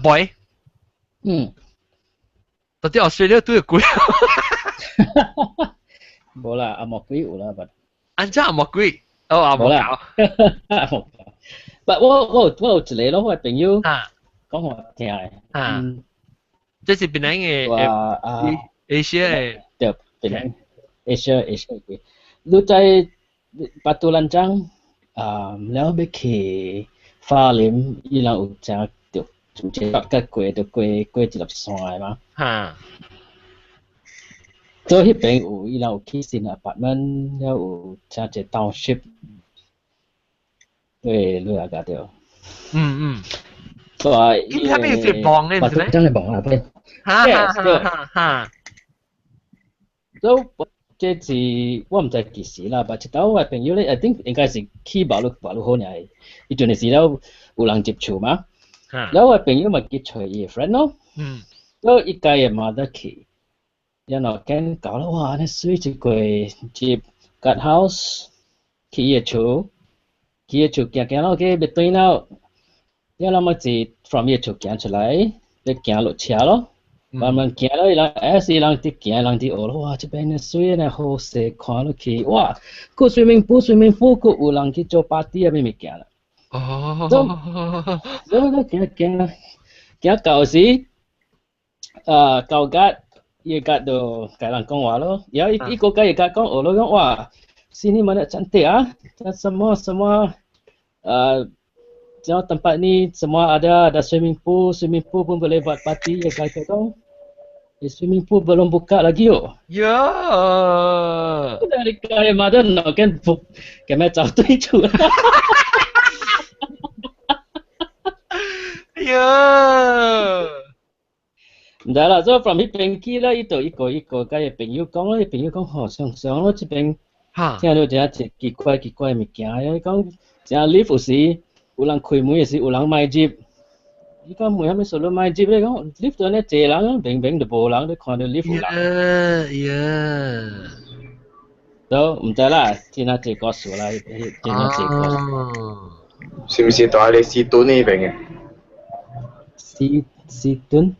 boy 到底 Australia 都有貴冇啦阿莫貴有啦安怎阿莫貴阿莫搞but 我有一個咯我朋友講我聽嘅這是邊嘅Asia 對邊嘅 Asia 你在巴杜蘭江แล้วไปขี่ฟ้าลิม伊朗有正就總之北個過就過一粒山嘛所以迄邊有伊朗有起新 apartment แล้ว有正一 township 對你阿家掉所以伊係咪係幫嘅係咪真係幫啊邊這是我唔知幾時啦，但係我朋友咧 I think 應該是起馬路好嘅，伊陣時了有人接觸嘛，แล้ว我朋友咪結隨伊 friend 咯，แล้ว伊家嘅媽得去，然後見搞啦哇，你水一個接 cut house 去伊厝行落去別對了，然後咪是 from 伊厝行出來，你行落車咯。慢慢行咯，伊人是人啲行，人啲學咯，哇！這邊嘅水咧好勢，看落去，哇！個 swimming pool 個有人去做 party 啊，咩物件啦？所以行到時，到甲伊甲就甲人講話咯，然後伊個甲伊甲講學咯，講哇，sini mana cantik ah, semua Jangan tempat ni semua ada swimming pool pun boleh buat party ya kata tu. Swimming pool belum buka lagi yo. Ya. Dari kaya mother no kan book cái mẹ cháu tôi chủ. Ya. Dah lah so from hit penki lah itu iko kaya penyu kong lah penyu kong ho sang lo ci peng.聽到這奇怪物件，講這 lift 有時有人開門，有時有人賣接。依家門係咪數到賣接咧？講 lift 度咧謝人，明明就無人，你看到 lift 有人。都唔知啦，聽下這個數啦，聽下這個。是唔是在你士敦呢邊嘅？士敦？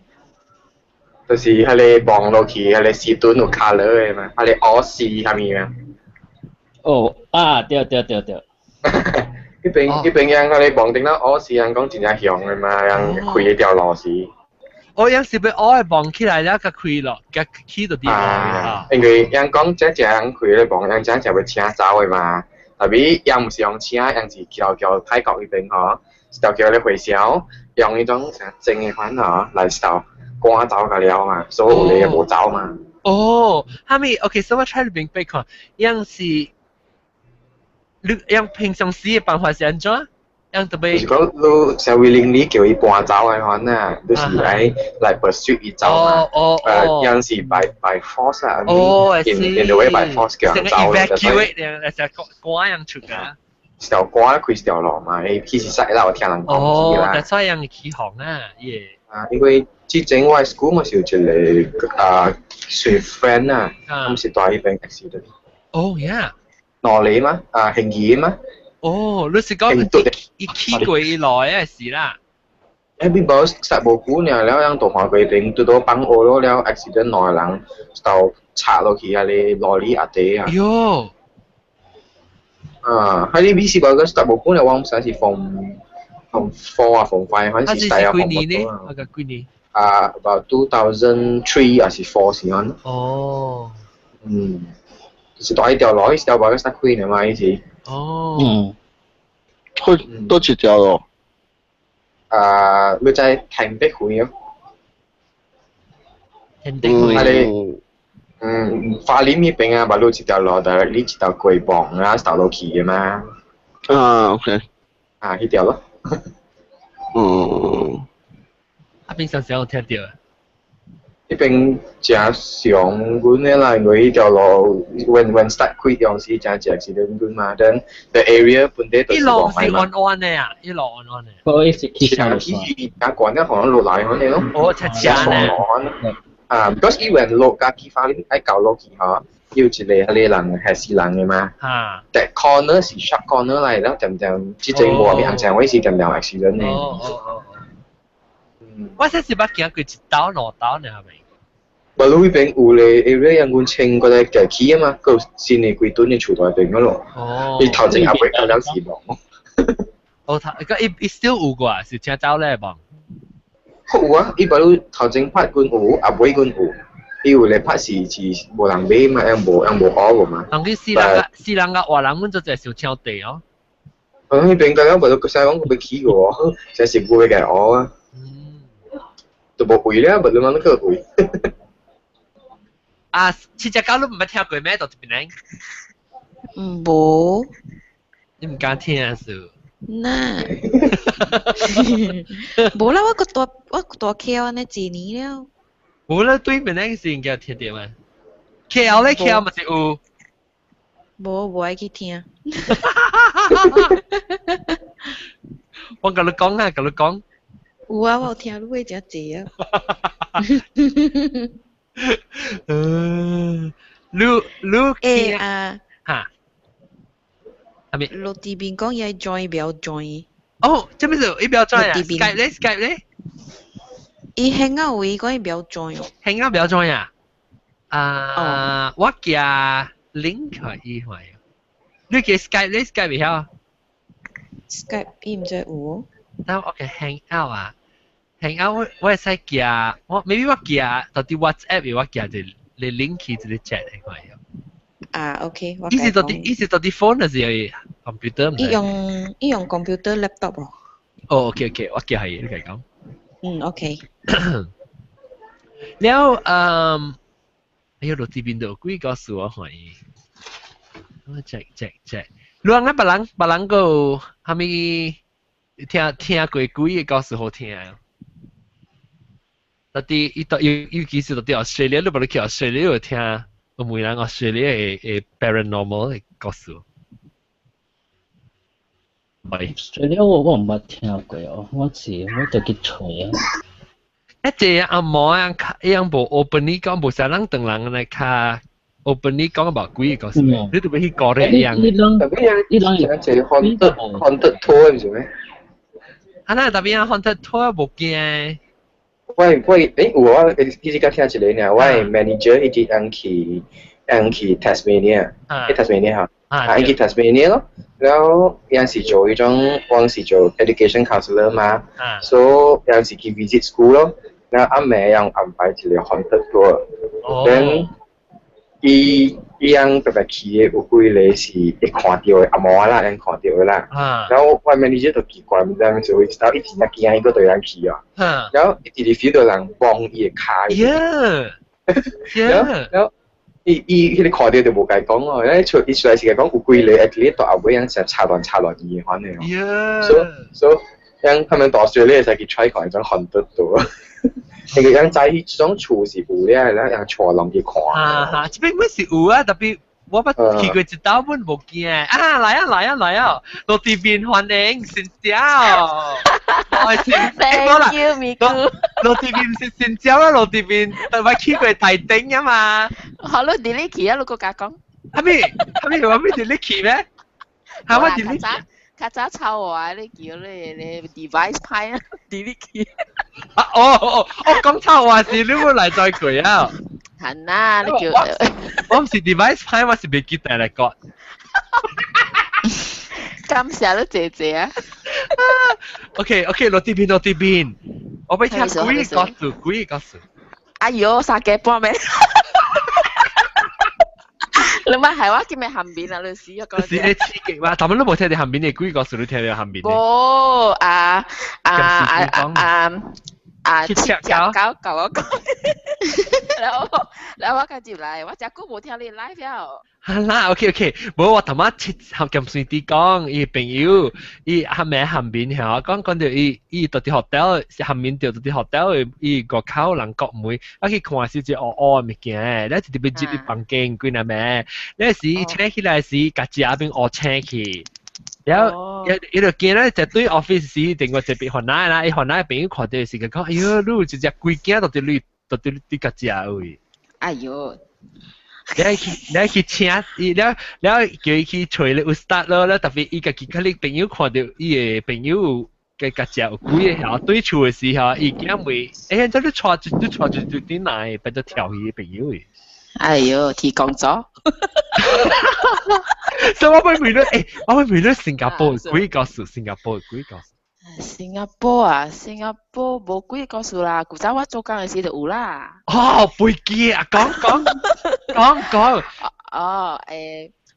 就是喺你望落去，喺你士敦有 colour 嘅嘛，喺你俄士係咪啊？哦，對。呢邊人佢哋望定啦，我是人講真係響嘅嘛，人開一條路是。我有時俾我係望起來了，佢開落，佢起到啲路。因為人講這隻人開咧望，人真係會請走嘅嘛。特別人唔是用請，人是叫泰國呢邊嗬，叫你回銷，用呢種正嘅款嗬嚟收趕走佢了嘛，所以你又冇走嘛。哦，係咪 ？OK，so 我 try 嚟俾看，樣是。yang 平常時嘅辦法是安怎？樣特別。如果你社會領你叫伊搬走嘅話呢，你是喺嚟 pursue 伊走嘛？樣是 by force 啊，in the way by force 叫人走嘅。evacuate 樣，就趕樣出㗎。條趕開條路嘛，你其實實啦，我聽人講啦。但係樣起航啊，耶。因為之前我喺 school 我是有一個學 friend 啊，咁是在呢邊 accident。哦，yeah。哪裡嘛？興義嘛？哦，你是講一起過來嘅事啦。邊部實無久呢？แล้วยังตัวหัว佢定ตัวปังโอแล้ว accident 內人就插落去啊！你羅里阿地啊！喲！喺呢 BC 嗰個實無久呢，我唔知係from 4啊 from 5，好似係第一個年呢？嗰個幾年？about 2003還是4時間？哦。是在一條路，一條路係開嘅嘛，以前。哦。開多幾條路？你在田北開啊？田北開。花蓮呢邊啊，馬路一條路，但係呢一條過磅啊，走落去嘅嘛。OK。呢條咯。平常時有聽到啊？呢邊正常管嘅啦，我呢條路 when start quit 用時正正是咁管嘛，但 the area 本地都是黃係嘛。呢路是安嘅啊，呢路安嘅。我一直去上路。而講咧可能落嚟嗰啲咯。哦，赤赤咧。because even 落架機花呢喺舊落去嗬，要一個係人係是人嘅嘛。但 corner 是 sharp corner 嚟咯，就即係冇邊行正位是就有 accident 嘅。我先是捌行過一刀兩刀呢，係咪？馬路呢邊有咧 area 人管清嗰啲嘅起啊嘛，個先嚟幾噸嘅厝內邊嗰度。你頭前阿妹咁樣時望。哦，個伊 still 有啩，是請走咧噃。有啊，伊馬路頭前拍管有，阿妹管有，伊有咧拍是無人買嘛，樣無學個嘛。人哋四人個華人阮就係小搶地哦。呢邊大家馬路個西灣個起個喎，就係會嘅我啊。就冇會咧，馬路嘛都個會。啊，七隻狗都唔捌聽過咩？到呢邊咧？冇。你唔敢聽啊？數？嗱，冇啦，我個大 KL 呢幾年了。冇啦，對面咧是應該聽點啊？KL 咧 KL 咪是有。冇愛去聽。我跟你講啊，跟你講。有啊，我聽你會真濟啊。你啊嚇，係咪？落地邊講要 join 不要 join。哦，做咩事？伊不要 join 啊 ？Skype 咧？伊 hang out 伊講伊不要 join。hang out 不要 join 啊？我加 link 可以係。你加 Skype 咧 ？Skype 未曉 ？Skype 伊唔知有。但我嘅 hang out 啊 ，hang out 我會使加，maybe 我加到啲 WhatsApp 我加啲你 link 去啲 chat 嚟可以。OK， 我意思到啲 phone 還是係 computer？ 伊用 computer laptop 咯。OK， 我叫係你嚟講。OK。แล้ว落地邊度幾個數我可以？我 check。如果別人個係咪？聽過幾個時候聽啊？到底尤其是到底 Australia， 你不如去 Australia 聽，有冇人 Australia 嘅 paranormal 嘅故事？唔係 Australia 我唔捌聽過哦，我就去找啊。一隻阿毛樣無 openly 講，無啥人等人嚟卡 openly 講about 幾個故事，你都俾佢講咧一樣。呢兩有隻 haunted tour 唔係咩？啊，那特別啊 haunted tour 冇驚。喂，我其實講聽一個呢，我 manager 一直去 Tasmania， 喺 Tasmania 嚇，去 Tasmania 咯。然後有陣時做呢種，我陣時做 education counselor 嘛，所以有陣時去 visit school 咯。然後阿妹有安排一個 haunted tour，then 伊樣特別去嘅有幾個是會看到嘅，阿毛啦，人看到嘅啦。然後我 manager 就奇怪，唔知咩事，會知道一直一驚伊個對人去啊。然後一直 feel 到人幫伊嘅卡。然後伊佢哋看到就冇計講咯，因為出來時講有幾個 actually 到後尾樣成插亂伊嘅款嘅。所以樣他們到時咧就去 try 講一種 haunted tour。你個樣仔種厝是有咧，樣坐落去看。這邊咩是有啊？特別我捌去過一道本冇驚啊！來啊！落地邊歡迎新椒。Thank you， 咪姑。落地邊唔是新椒啦，落地邊我去過大頂啊嘛。好咯，你去啊，你個家講。係咪我咩你去咩？係我你去。較早抄我啊！你叫你 device 派啊 ，delete 佢。講抄我是你冇嚟再佢啊。係啦，你叫我唔是 device 派，我是未記得嚟講。感謝你姐姐啊。OK， 落地邊，我俾聽幾個數。哎呦，殺嘅波咩？你咪係話叫咩鹹面啊？你試一個。試你刺激嘛？但係都冇聽你鹹面，你幾個數都聽你鹹面。哦，切隻狗狗一個。แล้วว่ากัน接来我只久无听你 live 了啦 OK 无我头晚咁随啲讲伊朋友伊下面下面吓讲到伊到啲 hotel 下面到啲 hotel 伊个口人国妹去看是只物件咧直接接啲房间几那咩咧是请起来是家己阿边学请去แล้วอี度见咧就对 office 是定个这边河南啦，河南朋友看到是讲哎哟，你只只贵件到啲家己啊喂。哎哟，你去请伊แล้ว叫伊去找咧 ustad 咯，แล้ว特别伊家己佢哋朋友看到伊嘅朋友嘅家己有贵嘅，吓对厝嘅时候，伊惊未，真係坐住啲奶，變咗調戲嘅朋友嘅。哎哟，提工作。所以我問你新加坡幾個數？新加坡無幾個數啦，古早我做工嘅時就有啦。哦，背記啊，講。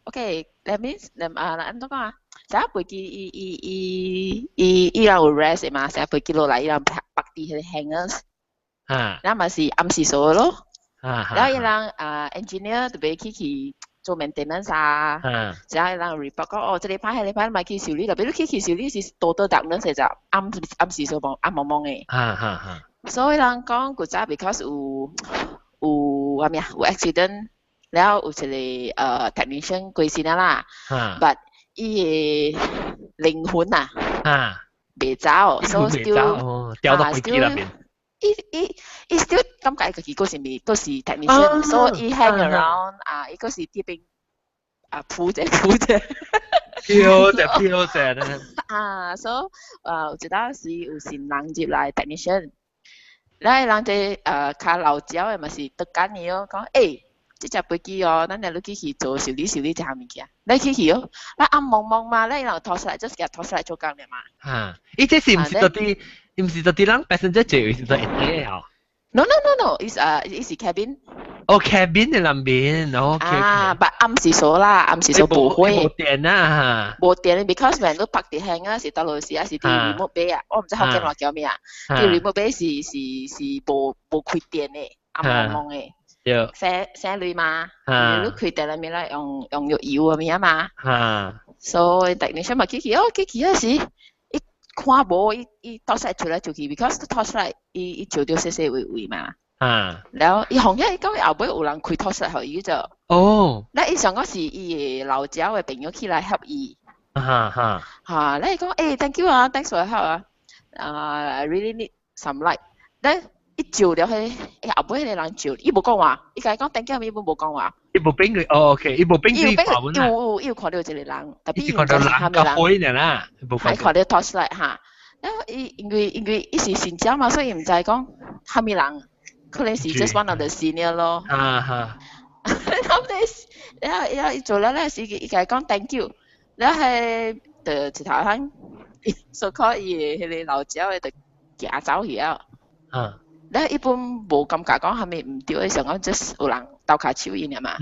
OK，that means 安怎講啊？成日背記伊人有 rest 嘛，成日背記落來，伊人白啲迄個 hangers，那咪是暗時數咯。แล้ว伊人engineer 特別去做 maintenance 啊，然後伊人 report 講這禮拜下禮拜咪去修理，特別你去修理是 total darkness 就暗時數暗茫茫嘅。所以人講古早 because 有咩啊有 accident， แล้ว有一個technician 過身啦，but 伊個靈魂啊未走，所以掉到飛機那邊。He still 感覺佢嗰時未都是 technician， so he hang around 伊嗰時啲邊鋪啫飄啫咧so 有一道是有新人接來 technician， 咧人哋較老鳥嘅咪是得緊嘅咯，講即隻飛機咱哋去做修理一項物件，你去哦，咱暗茫茫嘛，咧然後拖出來就是拖出來做工嘅嘛。伊這是唔是到啲人 passenger 坐，是到 ATL 啊 ？No， is cabin。哦 ，cabin 嘅裡面 ，OK。but 暗時數啦，暗時數唔會。冇電啊冇電 ，because when 都拍啲輕啊，是到路時啊，是啲 remote bay 啊，我唔知福建話叫咩啊。啲 remote bay 是冇開電嘅，暗茫茫嘅。寫類嘛，如果開電裡面咧用油咁樣嘛。所以 technician 咪機啊時。看無伊拖出來出來就去 ，because 拖出來伊照到細位嘛。แล้ว伊紅日伊講後尾有人開拖出來，互伊就。咧伊上嗰時伊老鳥嘅朋友起來help伊。咧伊講thank you 啊 ，thanks for help 啊，I really need some light。咧伊照了佢，後尾個人照，伊無講話，伊甲伊講 thank you，伊無講話。伊無俾佢，OK， 伊無俾佢看本啊。伊有看到一個人，特別伊看到人較灰嘅啦，係看到 torchlight 嚇。然後因為伊是新招嘛，所以唔知講蝦米人，可能是 just one of the senior 咯。然後伊做了咧，是伊甲伊講 thank you， 然後係就一頭行，so call 伊迄個老鳥就行走去啊。咧一般無感覺講係咪唔對，上講 just 有人鬥下手伊嘛。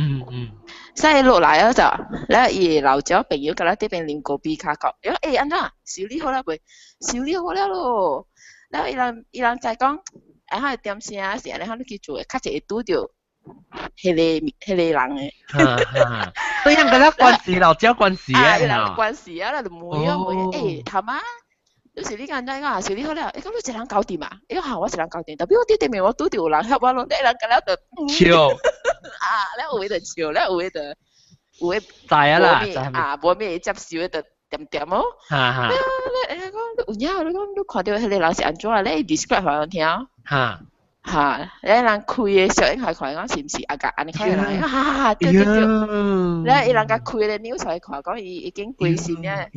所以落來嗰陣，咧伊老鳥朋友甲咱這邊啉咖啡卡講，安怎修理好了未？修理好了咯。然後伊人再講，喺點聲啊，是安尼，喺你去做，較濟會拄到迄個人嘅。對人跟他關係，老鳥關係啊。人關係啊，就問頭媽。有時你講真個，修理好了，你講你一人搞掂啊？伊講我一人搞掂，特別我啲對面我拄到有人help我咯，你人跟了就笑，咧有的笑，咧有的知啊啦，無咩接受的點哦，你講有影，你講你看到迄個人是安怎啊？你 describe 互人聽，你人開嘅小影係看講是唔是啊？個安尼看人，對，咧伊人家開嘅 news 來看講伊已經歸線咧，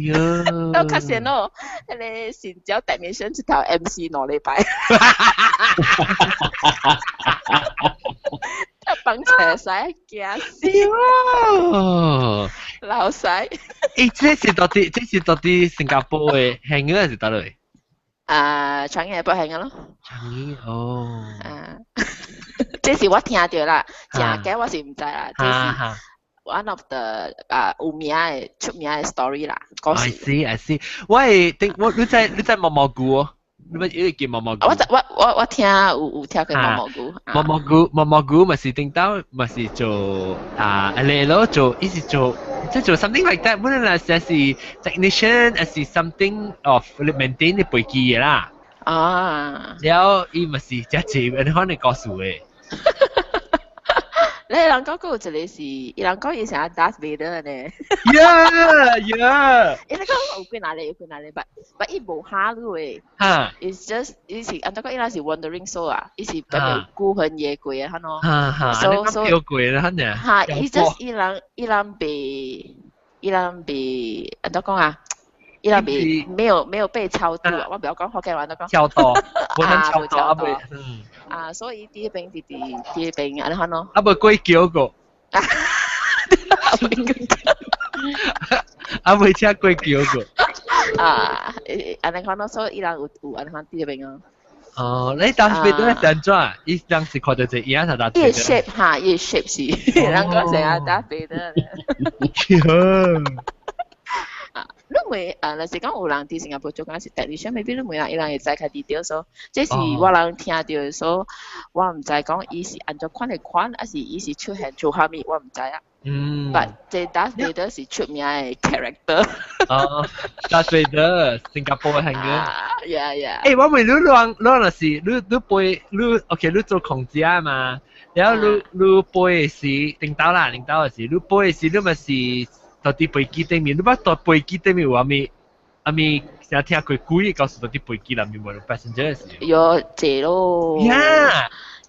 都較先咯，迄個新招大面上一頭 MC 兩禮拜，幫車使驚死啊！老細，這是到底新加坡嘅行嘅還是倒來？長野不行嘅咯。長野哦。這是我聽到啦，正嘅我是唔知啦。這是 one of the 有名嘅出名嘅 story 啦。I see。喂，你在毛毛菇哦？你咪要叫毛毛菇。我聽有聽過毛毛菇。毛毛菇咪是頂到咪是做嚟咯，做意思做即係做 something like that， 無論係是 technician， 還是 something of maintain 啲飛機嘅啦。然後伊咪是只字，你可能告訴嘅。你人講有一個是，伊人講伊成 Darth Vader 呢。Yeah。伊人講有幾哪裡，but 伊無下路誒。It's just 伊是，按照講伊人是 Wandering Soul 啊，伊是代表孤魂野鬼啊，嚇喏。所以鬼啦，嚇呢。It's just 伊人被，按照講啊。伊人被沒有被超度啊！我不要講福建話，都講超度，冇能超度啊！袂，所以啲病安尼看咯。啊，無鬼叫個，啊，未聽鬼叫個。安尼看咯，所以伊人有安尼看啲病啊。哦，你當時都係點做啊？伊當時看到隻嘢係打飛的。shape 嚇，伊 shape 是，人講成日打飛的。因為若是講有人佇新加坡做緊是 technician， maybe 你問人，伊人會知較 detail， 所以這是我人聽到，所以我唔知講伊是按照款嚟款，還是伊是出現做蝦米，我唔知啊。But 這 Darth Vader 是出名嘅 character。Darth Vader 新加坡係嘅。Yeah。我問你若是你背你 OK 你做空姐嘛，然後你背是領導嘅時，你背時你咪是。到啲飛機頂面，你捌到飛機頂面有阿咪成日聽過鬼告訴到啲飛機內面冇 passenger 時。有這咯。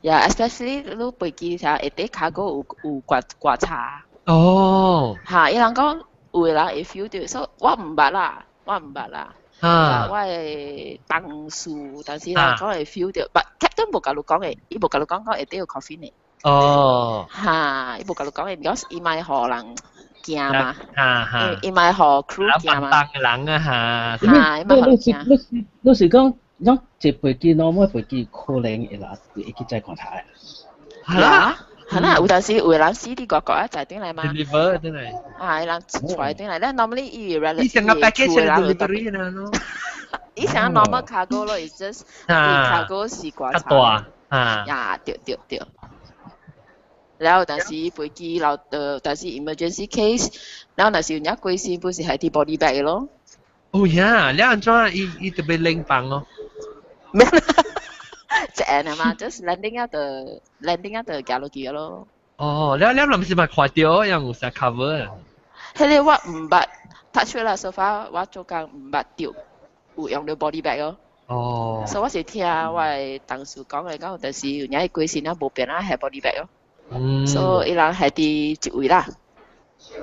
especially 你飛機時會底卡個有刮擦。嚇，伊人講有人會 feel 到，所以我唔捌啦。我係同事，但是人講會 feel 到，但 Captain 冇甲你講嘅，伊冇甲你講會底有 coffee 呢。嚇，伊冇甲你講嘅，因為伊咪互人。驚嘛，伊咪互 crew 驚嘛。當人啊嚇，你是講，一飛機 normal 飛機可能會啦，會記在看睇。係啦，有陣時有人死啲角啊，就係點嚟嘛。deliver 點嚟？人出來點嚟咧 ？normally 伊 relative 伊成個 package 係 delivery 啦咯。伊成 normal cargo 咯 ，it's just cargo 是掛差。對。然後但是飛機留但是 emergency case， 然後若是有人過身，不是係啲 body bag 咯。你安怎伊特別冷棒咯？即係啊嘛 ，just landing at the galley 咯。你唔是咪看到有啥 cover？ 迄個我唔捌 touch 啦 ，so far 我做工唔捌掉有用到 body bag 咯。所以我是聽我嘅同事講嚟講，但是有人過身啊，無變啊係 body bag 咯。所以伊人係啲一位啦。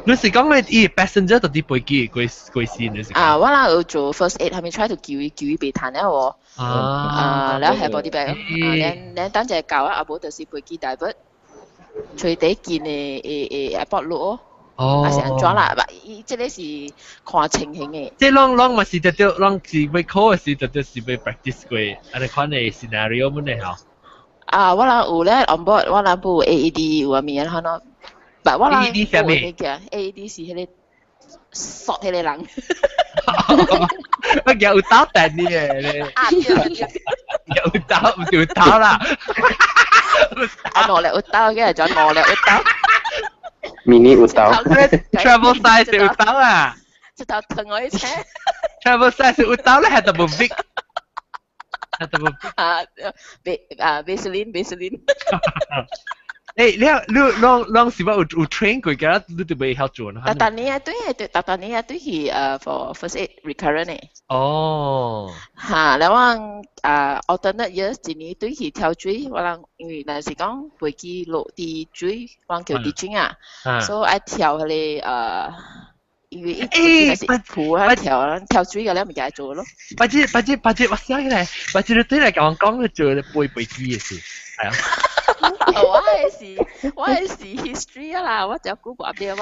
你是講你 passenger 到啲飛機過身你是？我人有做 first aid，係咪 try to 救伊避彈咧喎？然後係 body bag 咯。等陣教啊，無就是飛機大筆，最底見嘅airport 路哦。是安怎啦？伊即個是看情形嘅。即係咪是特別，是要 call 是特別是要 practice 過，安尼款嘅 scenario 乜嘢好？我人有咧 on board， 我人有 AED 有啊面可能，但我人AED 係咩？AED 是迄個索迄個人。我有刀定啲嘅，有刀唔條刀啦。我攞嚟有刀，跟住再攞嚟有刀。mini 有刀。travel size 有刀啊！一刀疼我一車。travel size 有刀咧，係特別 big。Vaseline 你是否有 train 過㗎？你都未曉做呢？但你對係for first aid recurrent 嘅。然後alternate years 一年對係跳水，我人因為那是講飛機落地水，我叫地水啊，所以愛跳迄個因為一是鋪啊跳水嘅咧，咪就係做咯。或者我想起來，或者你對嚟講做背飛機嘅事，係啊。我係 history 啊啦，我就 Google 啲我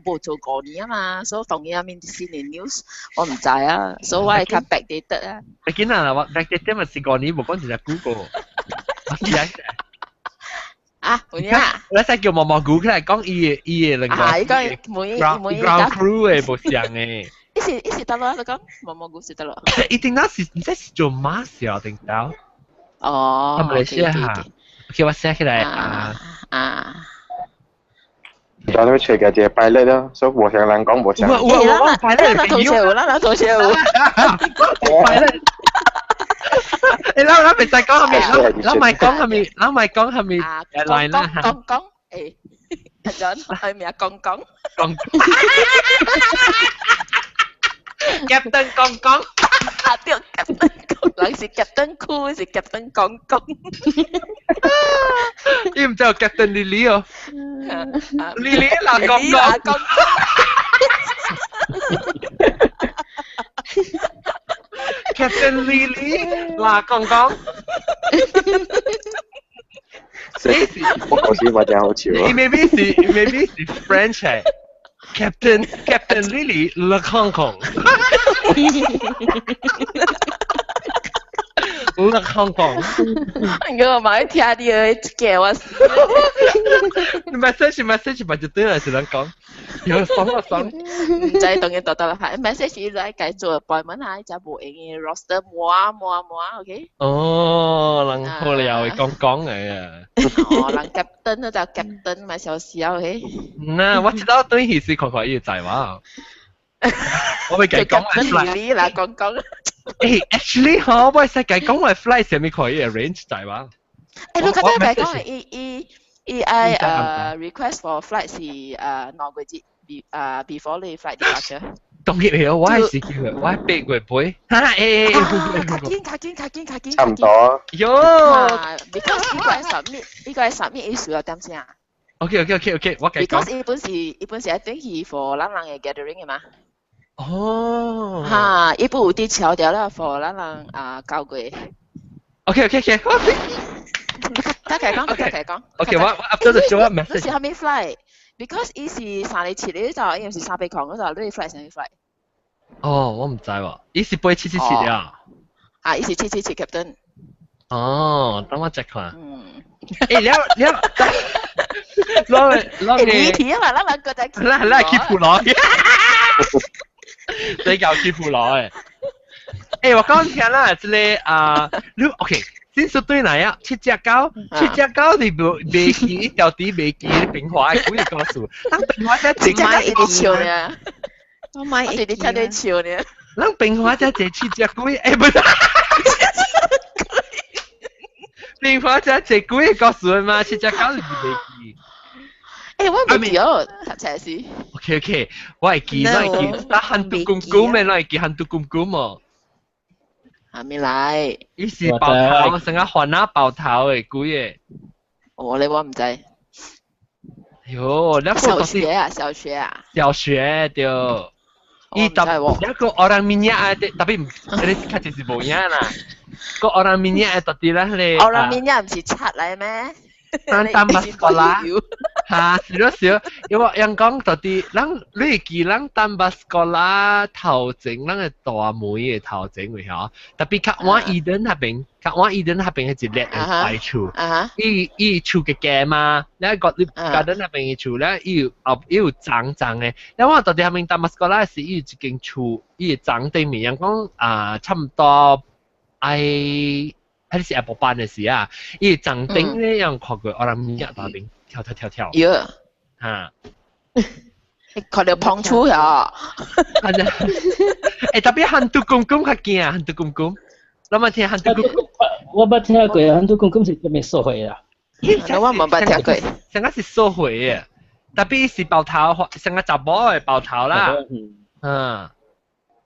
冇做過年啊嘛，所以當然面啲新年 news 我唔知啊，所以我係睇 backdated 啊。你見啦，我 backdated 咪是過年冇講就係 Google。有影啊！我使叫毛菇起來講伊嘅另外。伊講每 ground crew 嘅無像嘅。伊時得咯，你講毛毛菇時得咯。一定那是你在做馬小定到？哦，馬來西亞哈。OK， 我寫起來啊。當你吹嘅隻擺咧咯，所以我想人講冇想。我擺咧，那同學有，那同學有。擺咧。เราไม่ใช่ก้องเราไม่ก้องทำมีเราไม่ก้องทำมีอะไรนะฮะก้องอาจารย์ไอ้เมียก้องแคปตันก้องเดี๋ยวแคปตันก้องหลังสิแคปตันคู่สิแคปตันก้องยิ่งเจ้าแคปตันลิลี่อ๋อลิลี่ล่ะก้องCaptain Lily 啦，剛剛。我頭先話真係好潮啊。Maybe 是 French 係 Captain Lily 啦，康康。啦，康康。我買聽啲嘅我。message 咪就對啦，是人講。有爽。唔知當然得啦，係 message 來改做 appointment 嚇，就冇用 roster 摸 ，OK？ 哦，人好了，講嚟啊。哦，人 captain 就 captain 咪小小 OK？ 嗱，我知道對佢是看要仔話。我咪計講 flight 啦，講。誒 ，actually 嗬，我係計講係 flight 上面可以 arrange 仔話。誒，你覺得計講EI request for flight 是2個節before 你 flight departure。當然係我係叫佢，我係8個杯。嚇卡堅。差唔多。喲。because 呢個係 submit issue 啊，點先啊 ？OK， 我計講。because 呢本是 I think 係 for 咱人嘅 gathering 嘅嘛。哦。嚇，呢本有啲橋條啦 for 咱人交過。OK。得佢講。OK， 我 after the show up message。嗰時後面 flight。Because 伊是3日7日就，伊是3倍狂嗰陣，你 flight 上去 flight。哦，我唔知喎，伊是8 7啊。啊，伊是7 captain。哦，等我 check 看。誒，攞你題啊嘛，咱兩個在。咱 keep 住攞嘅。你教 keep 住攞嘅。誒，我講聽啦，即係你 OK。先說對嚟啊，7隻狗你未記一條啲未記啲變化嘅，估你告訴，當變化只整買一啲笑呢，我買一啲睇對笑呢，當變化只7隻龜，誒唔係，變化只龜告訴佢嘛，7隻狗你未記，誒我唔記哦，查是 ，OK， 我係記，但漢都公公咩？我係記漢都公公喎。還沒來，伊是爆頭，成個番仔爆頭嘅鬼嘅。哦，你我唔知。喲，那個小學對。伊特那個orang minyak tapi ini kan是無樣啦。個orang minyak tadi lah le。orang minyak 唔是柒嚟咩？tambah sekolah. Ha, serius ya. Yang講tadi，你記咱tambah sekolah 頭前，咱嘅大妹嘅頭前嘅嗬。特別較晚Eden那邊係一列嘅大厝。伊厝嘅家嘛，你個garden那邊嘅厝咧，伊有長嘅。因為我tadi 下面tambah sekolah是伊有一間厝，伊長對面，人講差唔多係是 Apple 班嘅事啊，伊長頂咧樣看過我諗日那邊跳。喲。嚇。看到碰觸呀。誒特別hantu公公較驚啊，hantu公公。你冇聽hantu公公？我冇聽過，hantu公公是咩社會啊？我冇聽過。成個是社會嘅，特別是爆頭，成個查某嘅爆頭啦。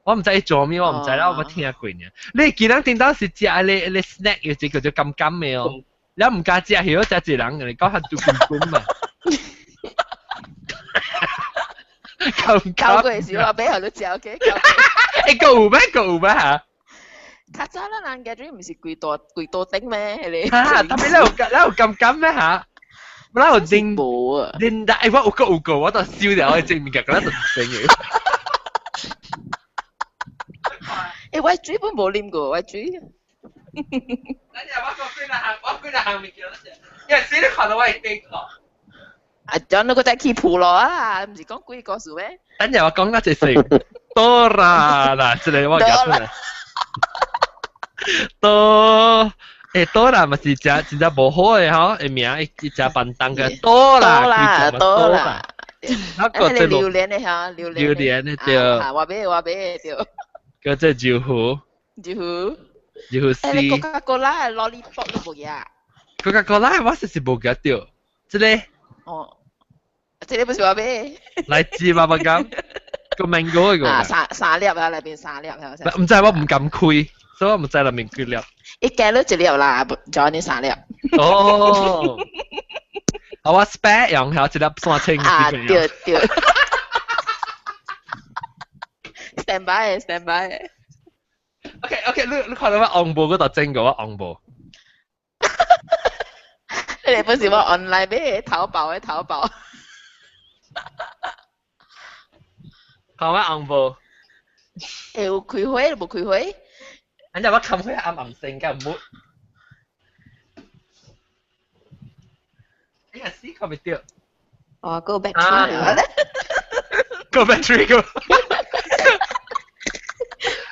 我唔知做咩，我唔知啦，我冇聽過呢。你見人聽到是食你 snack 要只叫做咁甘嘅哦，你唔加食係嗰隻人嘅，你講hantu公公嘛？交過時話俾佢都知 ，OK？ 誒個有咩嚇？較早咱人 gathering 唔是幾多頂咩？你嚇，特別你有咁甘咩嚇？你有叮冇啊？叮但係我有個，我就笑咗我正面嘅，嗰陣就叮嘅。誒，我水本冇啉過，我水。等陣我幾日行面叫得啫，因為死你看到我係叮咯。啊，將那個再去鋪落啊，唔是講幾個數咩？等陣我講一隻先，多啦啦，这个我讲出来。多，多啦，嘛是真无好诶吼，诶名一只笨蛋嘅多啦，多啦。那个这榴莲诶吼，榴莲诶对。我买对。个这酒壶 C。Coca-Cola lollipop 都冇呀。Coca-Cola 我是冇嘅对，这个。哦，这个不是我买。荔枝嘛不咁，個 mango 個。三粒啊，裏邊三粒。唔知我唔敢開，所以我唔知裏面幾粒。一間都一粒啦，仲有三粒。哦，我 spare 用係一粒算清。啊，對。stand by。OK， 你看到我紅布嗰度整過我紅布。你本時我 online 買淘寶。看我紅布。有開花冇開花？อันนี้ว่าคำว่าอ่ำเซ็งกันมุดไอ้อะสิเขาไปเตี้ยอ๋อ go battery go battery go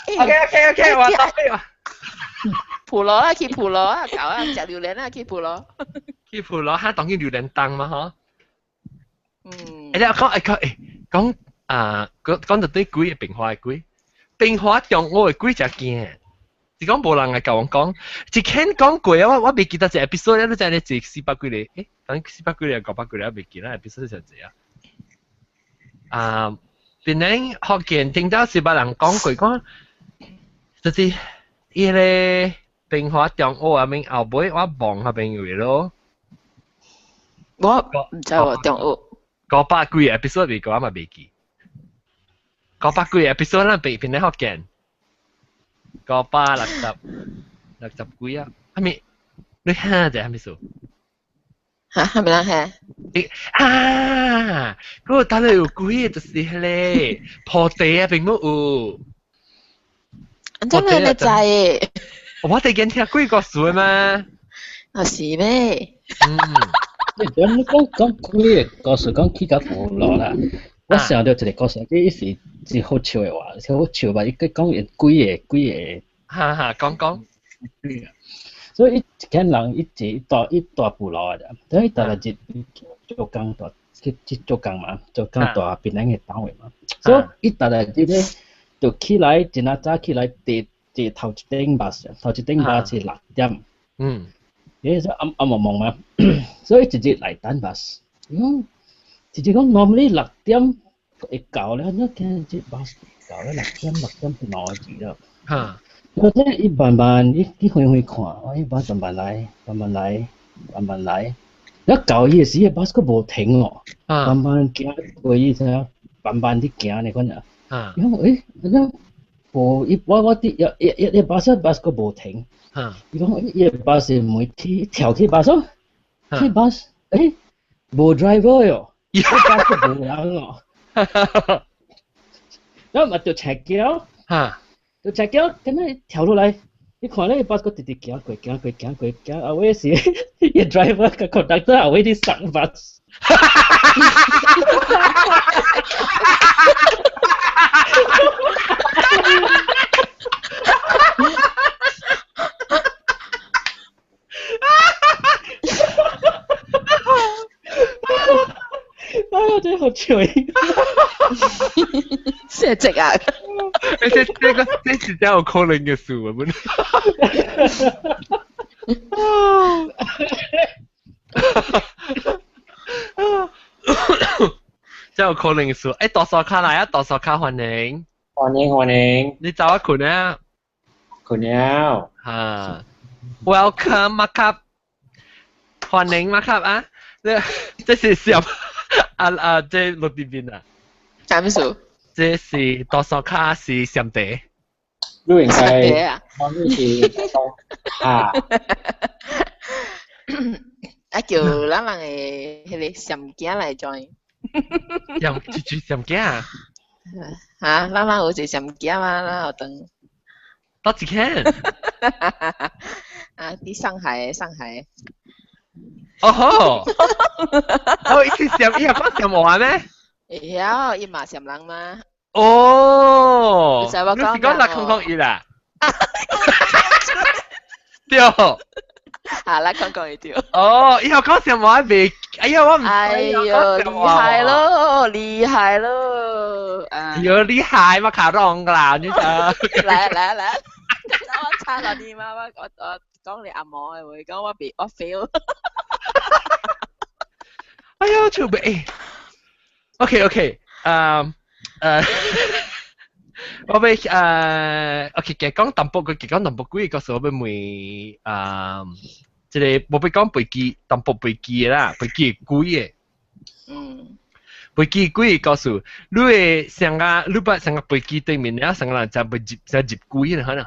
โอเคว่าต่อไปว่ะ普羅啊，去普羅啊，搞啊，食榴蓮啊，去普羅。去普羅嚇當然榴蓮檔嘛嗬。你講講到啲鬼嘅變化嘅鬼，變化中我嘅鬼就驚。是講無人來甲我講，一肯講過啊！我未記得只 episode， 你知你只400幾個？當400幾個、900幾個，我未記啦 episode 就只啊。變成學見聽到400人講過講，就是伊個變化中我阿明後尾我望下邊位咯。我唔知喎，中午900幾個 episode 未講我未記，900幾個 episode 啦，變成學見。960幾啊？係咪？你蝦啫係咪數？嚇係咪啦蝦？嗰個打嚟有幾就是咧，破地啊並冇有。真係你知嘅。我哋見聽幾個數嘛？啊是咩？你講個數講起較無落啦。我想到一個故事，呢是好笑嘅話，好笑吧？伊佢講幾個，講。所以一間人一大部落嘅，所以大家做工大，去做工嘛，做工大變成嘅單位嘛。所以大家啲就起來，真係早起來第頭一頂巴士是6點。你說暗蒙嘛，所以直接嚟等巴士。直接講 normally 6點會到咧，那見只巴士到咧6點去攞字咯。或者一慢慢一會看，我一慢慢來，一到伊時巴士佢無停哦，慢慢行過伊啫，慢慢啲行你講啊。因為我啲一巴士佢無停，伊講一巴士每跳起巴士，起巴士無 driver 喲。一巴士無人哦，然後咪就 check 咗，就 check 咗，咁樣跳落嚟，你看咧，巴士個直直行過，後尾時，一 driver 個 conductor 後尾啲上巴士，真係好笑寫直啊！這是真有可能嘅事啊！真有可能嘅事。誒，多數卡嚟啊！多數卡歡迎。你走啊，困啊！困了。嚇 ，Welcome 馬卡，歡迎馬卡啊！這是什麼？這錄啲邊啊？咩數？這是多數卡是上地。錄影係講呢是啊。啊叫咱人嘅迄個上鏡來 join。上鏡啊？嚇，咱人有一上鏡嘛，咱有當。多幾間？啊，啲上海。哦吼！哦，伊是伊係講上我咩？有，伊嘛上人嘛。โอ้ใช่ว่า你是讲拉空空伊啦对啊拉空空伊对哦以后讲什么未哎呀我唔哎呦厉害咯厉害咯啊有厉害嘛卡容啦你来我差了你妈妈我讲你阿嬷会讲我 fail 哎呀就被OK 我被OK 嘅講淡薄佢講淡薄幾個時候我咪即係冇俾講背記淡薄背記啦背記幾嘅背記幾個時候你係成個你把成個背記對面啊成個人就背接幾啦可能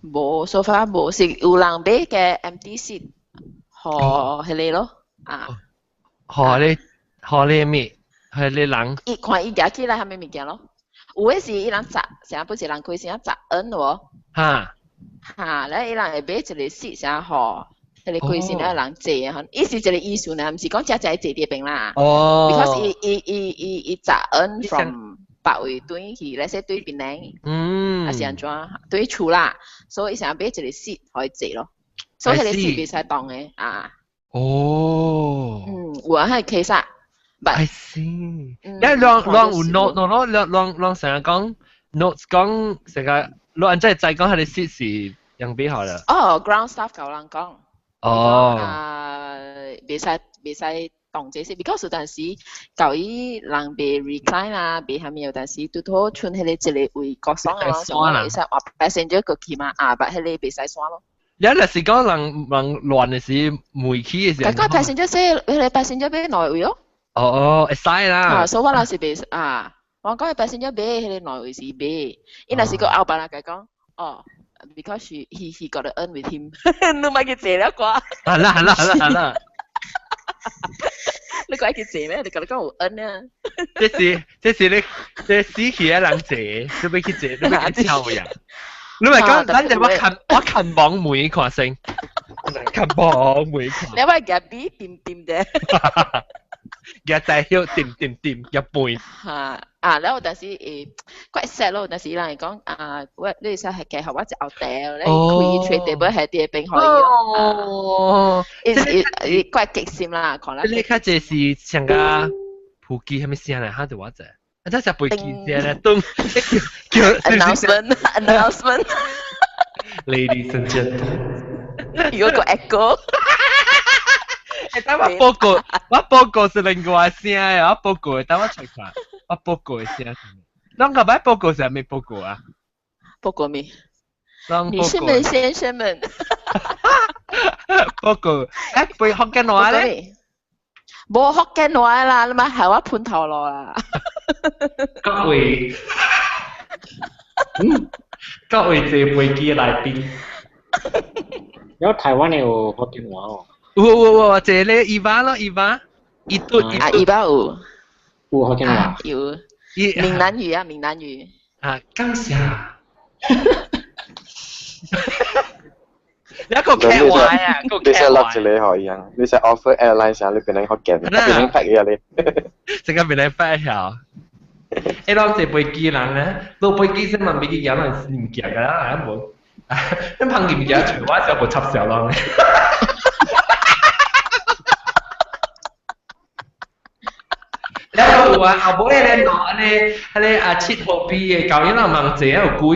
冇 so far 冇是有人俾嘅 empty seat 何係你咯啊何你咩係你人一看一夾起來係咪物件咯有誒是伊人雜成不是人開成雜恩喎哈咧伊人會買一個 seat 成何迄個開成咧人坐啊伊是一個意思呢毋是講只坐佇邊啦because 伊雜恩 from 北位對去咧說對邊咧還是安怎對厝啦所以伊想買一個 seat 可以坐咯所以迄個 seat 袂使動誒有啊係 case 啊I see 但係讓有 note 咯讓成日講 notes 講成日讓人真係講佢哋 seat 是樣比好啦ground staff 教人講袂使動這些 because 有陣時教伊人被 recline 啦被下面有陣時拄好剩迄個一個位角爽啊會使話 passenger 過去嘛but 迄個袂使刷咯有陣時講人亂嘅時煤氣嘅時嗰個 passenger 說迄個 passenger 俾內位咯會使啦所以我若是袂我講係 passenger 俾迄個內位是俾伊若是個後班人佢講because he got to earn with him 你咪去坐了啩係啦你鬼去坐咩？你覺得講有恩啊？這是你死氣嘅人坐，你要去坐，你要去抄人。你咪講，咱就我近網妹看先，近網妹看。你話夾比掂啫。夾大曉掂一半。แล้ว有陣時quite sad 咯，有陣時人講我你實係計學我隻後掉咧，佢 trade table 係啲並可以咯。quite 極閃啦，可能。你睇這是上個普及係咪先嚟？嚇就話啫，真係背記先啦，都叫 announcement。Ladies and gentlemen， 如果個 echo。等我報告是另外聲啊！我報告，等我睇看，我報告嘅聲。啷個擺報告是咩報告啊？報告咩？女士們、先生們，報告，背福建話咧？冇福建話啦，你咪係我盤頭落啦。各位這飛機來賓，有台灣有福建話哦。我這裡伊娃咯，伊娃有福建話有閩南語啊，閩南語感謝一個劇話啊，個劇話你識落一個可以啊，你識 offer airline 時候你變成福建，變成發嘅你成個變成發嘅誒當這飛機人咧，到飛機先問飛機有人唔夾㗎啦，冇你憑唔夾除話就冇插手咯。แล้วตัวเอาบ่ได้เนาะอะไรอาชีพ6ปีเก่ายังเรามั่งเจ๋อกุ้ย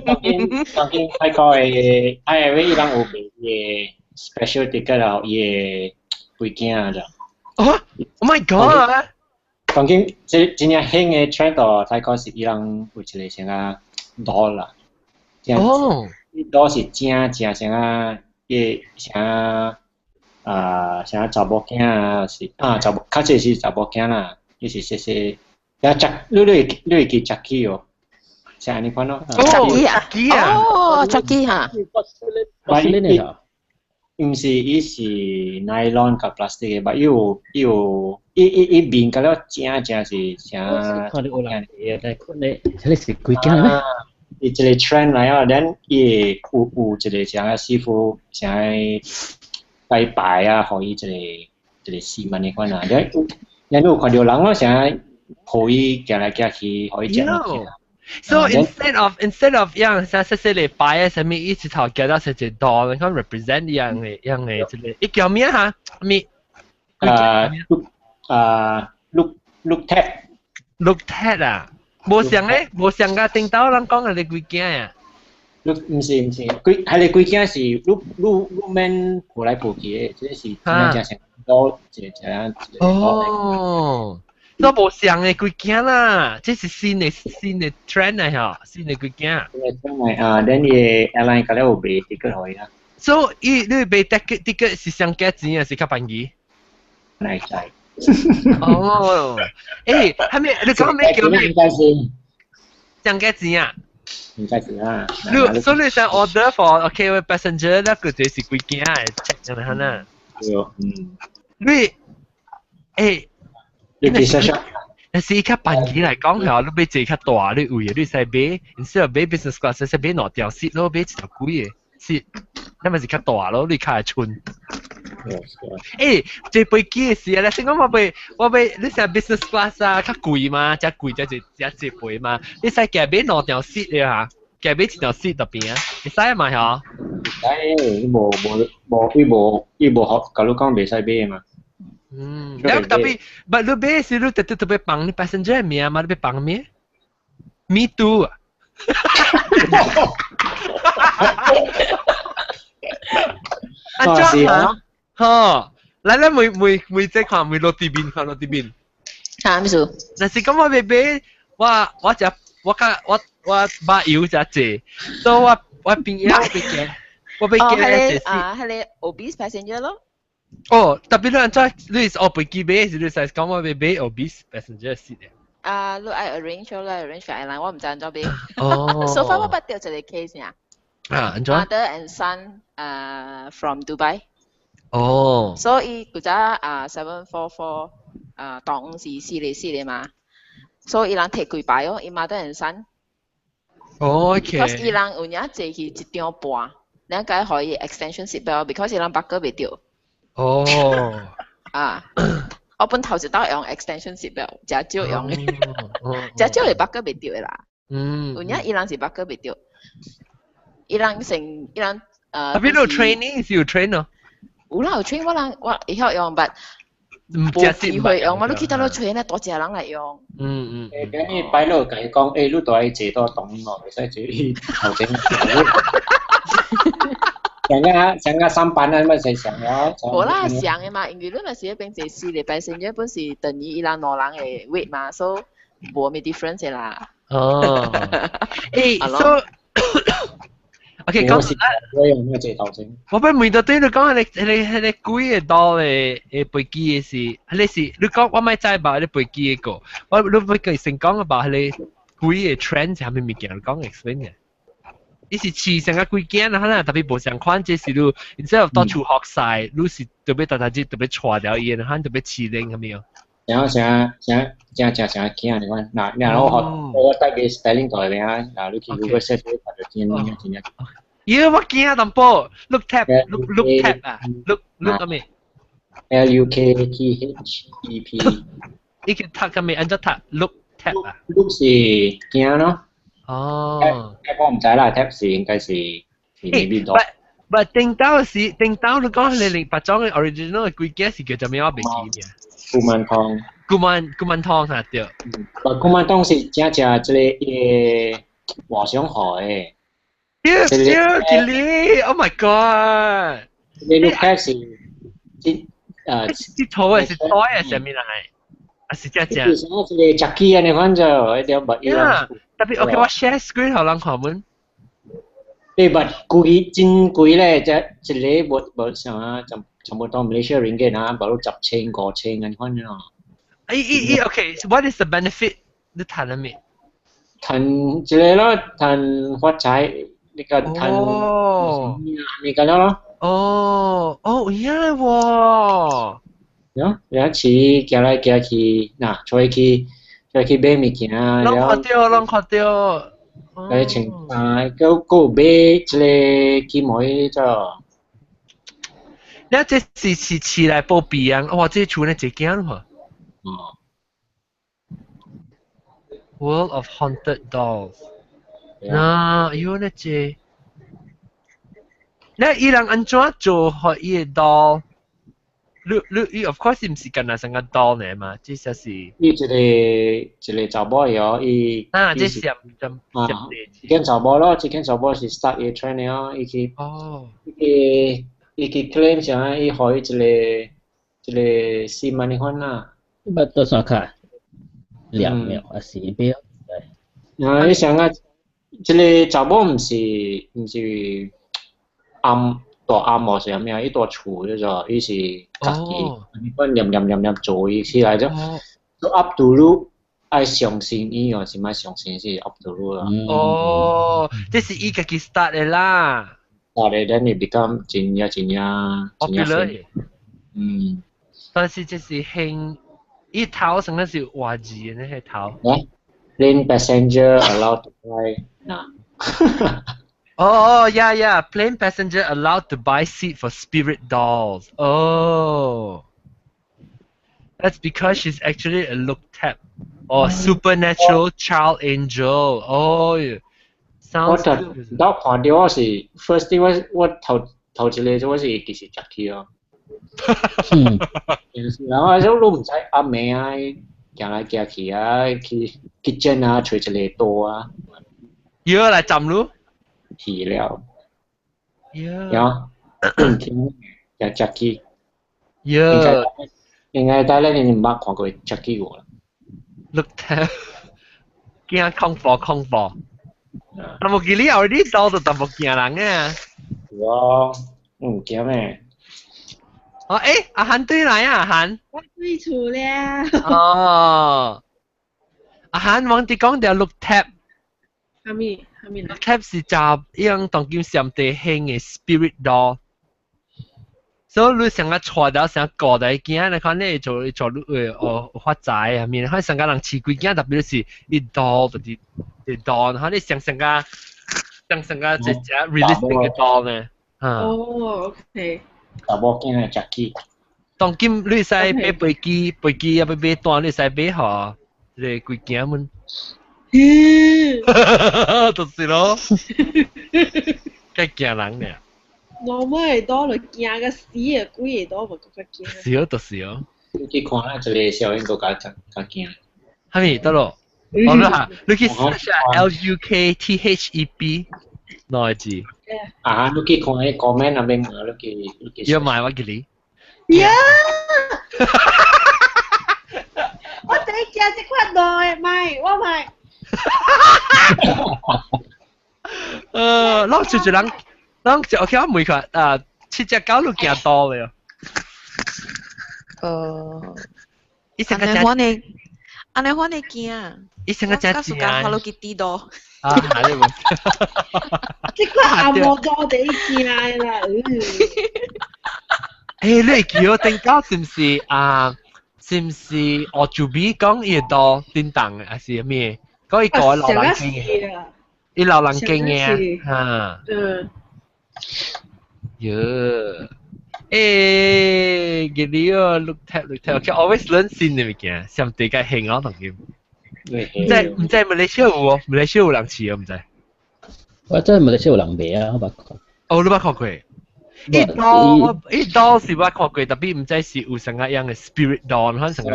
當然大概係為讓我俾嘅 special ticket 啊嘅背景啊就Oh my god 當然即真係興嘅 trend 度大概是讓會一個先啊多啦多是正先啊嘅先像查某囝啊是查某較濟是查某囝啦就是些也食你會記食起哦是安尼款咯食雞嚇唔是伊是 nylon 甲 plastic 嘅but 伊面甲了正是啥看你有人你是幾間咩伊一個 trend 來啊 then 伊有一個啥師傅啥拜拜啊，可以一個試問你看啊，然后看到人咯，想可以行来行去，可以食物件。So instead of 样像这里摆什么一直头叫到是只多，你看 represent 样的这里，一叫咩哈？咩look tag 啊，无像咧，无像个听到人讲係你幾件啊？look 唔是，係你幾件是 look man 過來過去嘅，即是真正成多這樣。哦。都無像嘅幾件啦，這是新嘅 trend 嚟嗬，新嘅幾件。then 嘅 airline 嗰啲有賣 ticket 可以啦。So 你賣 ticket 是上幾錢啊？是較便宜？嚟曬。哦，誒，係咪你講咩叫咩？應該是上幾錢啊？應該是啦。所以你想 order for OK passenger 咧，佢就是幾件啊 check 咁樣啦。你誒。但是較便宜嚟講係，你買坐較大啲位，你使買 instead of 買 business class， 使買兩條 seat 咯，買一條貴嘅 seat，因為是較大咯，你較會寸。誒，坐飛機嘅時啊，你先講我買你成 business class 啊，較貴嘛，較貴才坐飛嘛，你使夾買兩條 seat 嘅嚇，夾買一條 seat 特別啊，你使嘛嚇？使，無學，假如講未使買嘛。tapi but lu base lu tetap pang ni passenger mi ama lu pang mi me too aja ha la mui在看mui roti bin 哈咩事那是咁我bebe我只我把油只借 so 我邊樣我俾嘅係你 obese passenger 咯哦，tapi lu anca lu is all pergi base, lu size kamu bebe obese passenger seat 啊，lu I arrange 個 airline， 我唔知安怎俾。哦。So far 我捌到一個 case 呀。啊，安怎 ？Mother and son from Dubai。哦。所以佢就744當時4嘛，所以伊人摕幾排哦，伊 mother and son。OK。Because 伊人有影坐去1張半，兩個可以 extension seat belt，because 伊人buckle袂掉。哦，啊，我本頭就都用 extension seat belt， 真少用嘅，真少係 buckle 袂掉嘅啦。有影伊人是 buckle 袂掉，伊人特別有 training 是有 train 咯。有啦，有 train 我會曉用，but 冇機會用，我都記得攞 train 咧，多謝人嚟用。咁你擺落計講，誒，你都係坐多棟喎，唔使坐頭前。想個上班啊，咪係上咯。冇啦，上嘅嘛，因為你咪是一邊坐4禮拜成日本是等於伊人2人嘅 weight 嘛，所以冇咩 difference 啦。哦，so OK， 講實我用咩坐頭前？我俾每度對你講係你貴嘅多嘅飛機嘅事，你講我咪知吧？你飛機嘅個，我你會先講吧？係你貴嘅 trend 係咪物件？你講 explain 嘅。伊是市成個幾件啊，可能特別無相款，即是你，然之後到處學曬，你是特別大隻特別錯掉嘢，可能特別黐靈咁樣。然後想件你講，嗱我帶俾 spelling 台俾啊，嗱你去 Google search 就見。咦，我見啊，淡薄 look tab 啊 ，look 咁咩 ？LUKTHEP。呢個 tab 咁咩？按咗 tab look tab 啊 ？look 是件咯。哦，我唔知啦 ，tap 是應該是未必多。但定刀你講你08裝嘅 original 嘅貴件是叫做咩話未記嘅？古曼湯。古曼湯係對。古曼湯是正即個華商河嘅。吉利 ，Oh my God！你 look tap 是啲圖係菜係上面係，啊是只。係個 Jackie 啊，你看就一條白嘢。tapi okay 我 share screen 好人看們。but 貴真貴咧，即一個冇像啊，差唔多 Malaysia ringgit 啊，包括10,000、5,000咁款咯。Okay，what is the benefit？你談咗未？談即個咯，談發財，呢個談呢個咯。哦，呀喎。有一次行來行去，嗱，出去買物件啊，攏看到。誒情個買一個機妹啫。你這是市來報備啊！哇，這厝呢一間喎。World of Haunted Dolls นะอยู่นะเจแล้วอีหลังอันจ้า做可以 doll你 of course 唔是干那成个 doll 呢嘛这就是伊一个查某哟伊这是见查某咯这见查某是 start a trend 哟伊去 claim 啥伊可以一个新闻款啦不多少看2秒还是1秒伊想啊这个查某唔是大暗模式咩？伊大厝叫做，伊是家己，伊本念做伊起来咗。So up to you， 爱相信伊哦，是咪相信是 up to you 啦。这是伊家己 start 的啦。start 的 then it become 真呀 popular。但是这是兴，伊头成个是话字嘅呢，係頭。Plane passenger allowed to fly。Yeah. Plane passenger allowed to buy seat for spirit dolls. Oh. That's because she's actually a look tap or supernatural child angel. Oh. Sounds good. 我看到我是 first thing 我頭一個我是其實 Jackie 哦。然後就都唔知阿妹啊，行來行去啊，去 kitchen 啊，吹一個刀啊。要嚟浸咯。起了 Yeah 有 Jackie Yeah 應該大家你唔捌看過 Jackie 喎 Look at 驚恐怖但冇見你 already 到就冇驚人嘅哇唔驚咩阿涵對來啊阿涵我對厝阿涵忘記講條 look tap Look tap 是集樣當今上地興嘅 spirit doll 所以你成日坐到成日過到驚你看你做發財啊面可以成個人似鬼驚特別是一 doll 嗰啲 doll 可你成個直接 realistic 嘅 doll 呢OK 大波驚係 Jackie 當今你使買飛機啊買單你使買下你鬼驚們就是咯，梗驚人咧。我咪多嚟驚個死啊！鬼嘢多，冇咁驚。是就是哦。你看啦，一個小英國家驚。係咪得咯？我啦嚇，你去 search 下 LUKTHEP 內字。你去看啲 comment 那邊啊，你去。要買我給你。呀！我第一隻即刻來買，我買。攞住人，攞就 OK， 我每個七隻狗都驚多了。安尼我驚。伊成個隻驚。Hello Kitty 多。係你即刻阿莫多地驚啦。你叫我定交是唔是是唔是我做比講嘢多叮當嘅，還是咩？嗰一個流浪經嘅，啲流浪經嘅嚇。嗰啲look tap，OK always learn 新嘅物件，上地界興我同佢。唔知馬來西亞有喎，馬來西亞有人似啊，唔知。我真係馬來西亞有人賣啊，我捌看。哦，你捌看過？一刀是捌看過，特別唔知是有什麼樣嘅 spirit doll，可能什麼。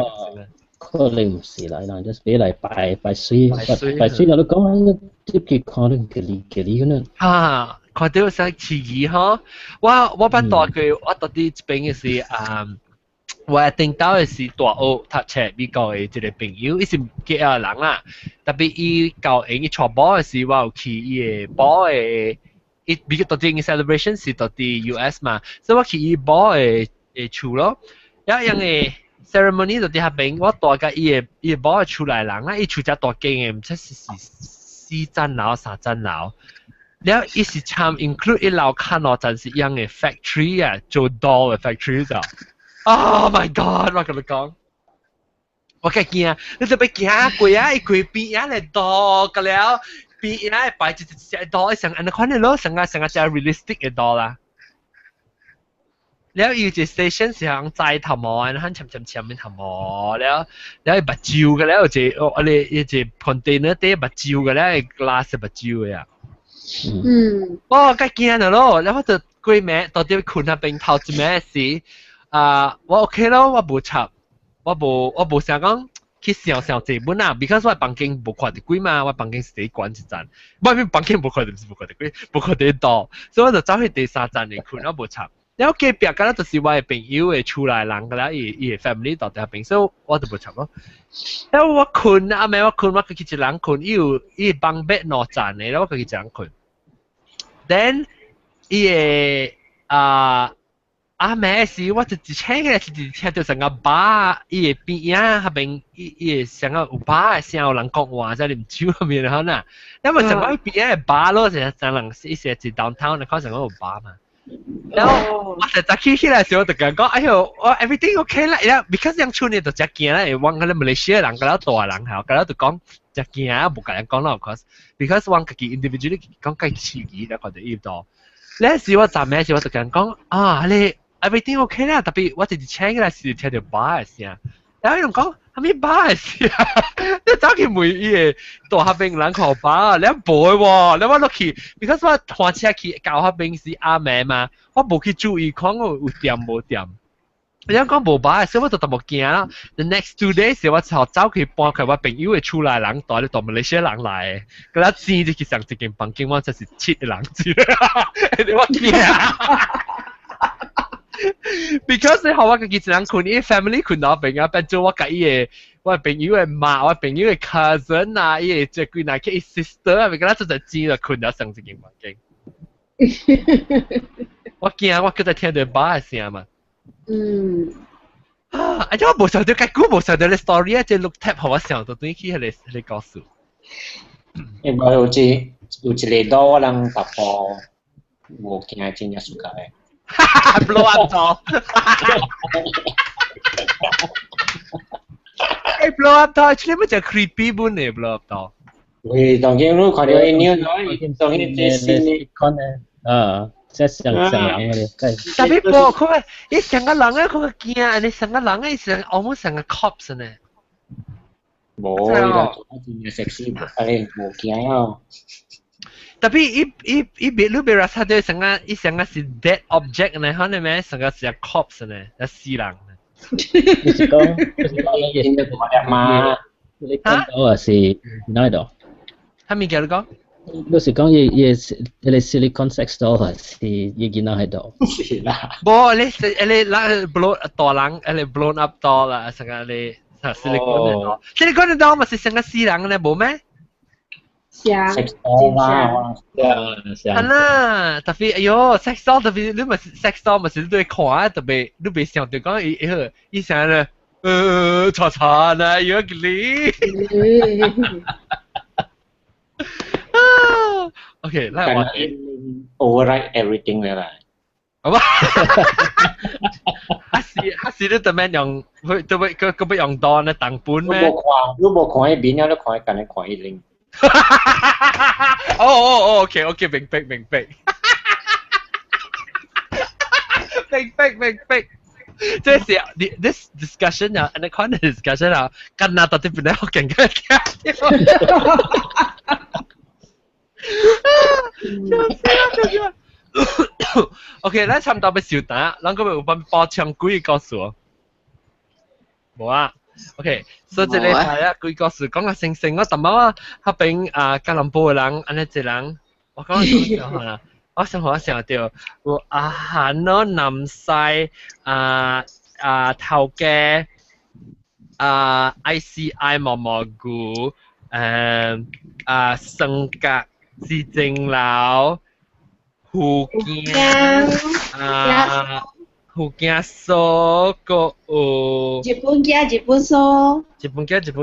可能唔是啦，人just 俾嚟拜水，拜水就你講接佢看到佢咁樣。嚇，看到想似意呵，我捌大佢，我到啲邊嘅是我聽到嘅是大澳讀冊美國嘅一個朋友，伊是幾個人啦，特別伊教英伊傳播嘅時，我有去伊嘅播嘅，伊比較到啲嘅 celebration 是到啲 US 嘛，所以我去伊播嘅厝咯，有樣嘅。ceremony 就啲下邊，我大家伊個寶出來人啦，伊出隻大間嘅，唔知是4層樓、3層樓，然後伊是參 include 一樓看落陣是樣嘅 factory 啊，做 doll 嘅 factory 就 ，Oh my god！ 我同你講，我梗係驚，你就俾驚貴啊，伊貴邊啊嚟 doll 個了，邊啊擺隻 doll 成，你看你攞成個 realistic 嘅 doll 啦。แล้วอยู่ที่ station 時候載頭毛，然後沉面頭毛，แล้ว白蕉嘅แล้ว就我哋一隻 container 啲白蕉嘅แล้ว glass 白蕉嘅啊。我梗驚咗咯，然後就鬼咩到底困下邊頭一咩事我 OK 咯，我冇插，我冇想講去想這本啊 ，because 我房間冇看到鬼嘛，我房間是第一關一站，外面房間冇看到，唔是冇看到鬼，冇看到到，所以我就走去第三站嚟困，我冇插。然後隔壁嗰度就是我嘅朋友嘅厝內人㗎啦，伊 family 到底邊，所以我就冇插咯。然後我困啊，咩我困，我佢一人困，伊幫 bed 兩站嘅，然後我佢一人困。Then 伊嘅咩事，我就一聽嘅，就聽到成個巴，伊嘅邊啊，下邊伊成個有巴嘅聲，有人講話在啉酒入面啦，嗱，因為成個邊嘅巴咯，成人伊成係 downtown，你可能有巴嘛。然後我就起起來時候，我就講，哎呦，我 everything OK 啦，然後 because 樣厝呢就真驚啦，往嗰啲馬來西亞人嗰啲大人係，嗰啲就講真驚啊，冇咁樣講啦 ，because 往自己 individually 講計刺激啦，嗰啲依度。呢時我站咩時我就講你 everything OK 啦，特別我直接請嘅時聽到巴嘅聲，然後伊講係咪巴嘅聲？你走去問伊個大學邊人考巴，你唔會喎，你我落去 ，because 我換車去教學邊是阿妹嘛，我冇去注意看我有點冇點，你講冇巴嘅，所以我就特別驚啦。The next 2 days 我就走去搬佢我朋友嘅厝內人帶你到馬來西亞人來，嗰啲錢就去上一間房間，我真是切人字，我驚。because 你學我嘅幾人困，伊 family 困到邊啊，變做我嘅伊我朋友嘅媽，我朋友嘅 cousin 啊，伊嘅即係佢嘅 sister 啊，咪嗰啲就錢就困到上一間房間。我驚，我佢就聽到巴嘅聲嘛。而且我冇想到，結果冇想到你 story 啊，即係 look tap 學我想到對起你告訴。因為有一個多我人突破，我驚真係暑假嘅。blow up 咗blow up 咗 actually 咪就 creepy 本嚟 blow up 咗喂當然รู้看到啲 news 當然啲新聞即係上人嘅特別播佢一成個人咧佢驚你成個人咧成 almost 成個 cops 呢冇呢個真係 sexy 係冇驚啊tapi lu berasa dia sangat si dead object ne han ne sangat si corpse ne dah silang ne Silicon ini ada ma silicon đó si nói đó 他咪叫你講老實講嘢silicon sex doll 是嘢見到喺度冇你blow 大人你 blown up doll 啦成個你 silicon doll 咪是成個silang ne 冇咩sex doll 啦啦tapi ayo sex doll tapi lu masih sex doll masih tu看特別你別想到講伊想咧查查呢有geli okay 來我 override everything เลยล่ะ他是你特別用佢不用當咧當本咩你冇看喺邊啊你看喺近你看喺零okay 明白明即係 this discussion 啊 and the kind of discussion 啊跟那到底邊好勁嘅OK 咧差唔多要小蛋咱個有幫包槍鬼告訴我冇啊OK， 所以這裡係啊，佢個時講個星星，我特麼啊，嗰邊吉隆坡嘅人，安尼一人，我講咗上下啦，我想到，有韓咯、南西、頭家、ICI 毛菇，生格、市政樓、福建，福建酥個日本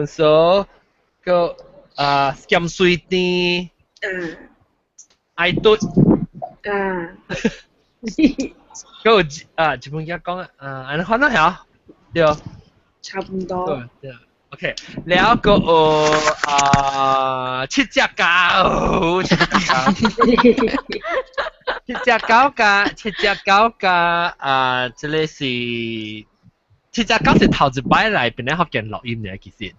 酥個鹹水甜愛嘟個日本嘅講你看到係對差唔多對 OK แล้วก็ชิดจักร 79这里是79是头一摆来边咧福建录音嘅其實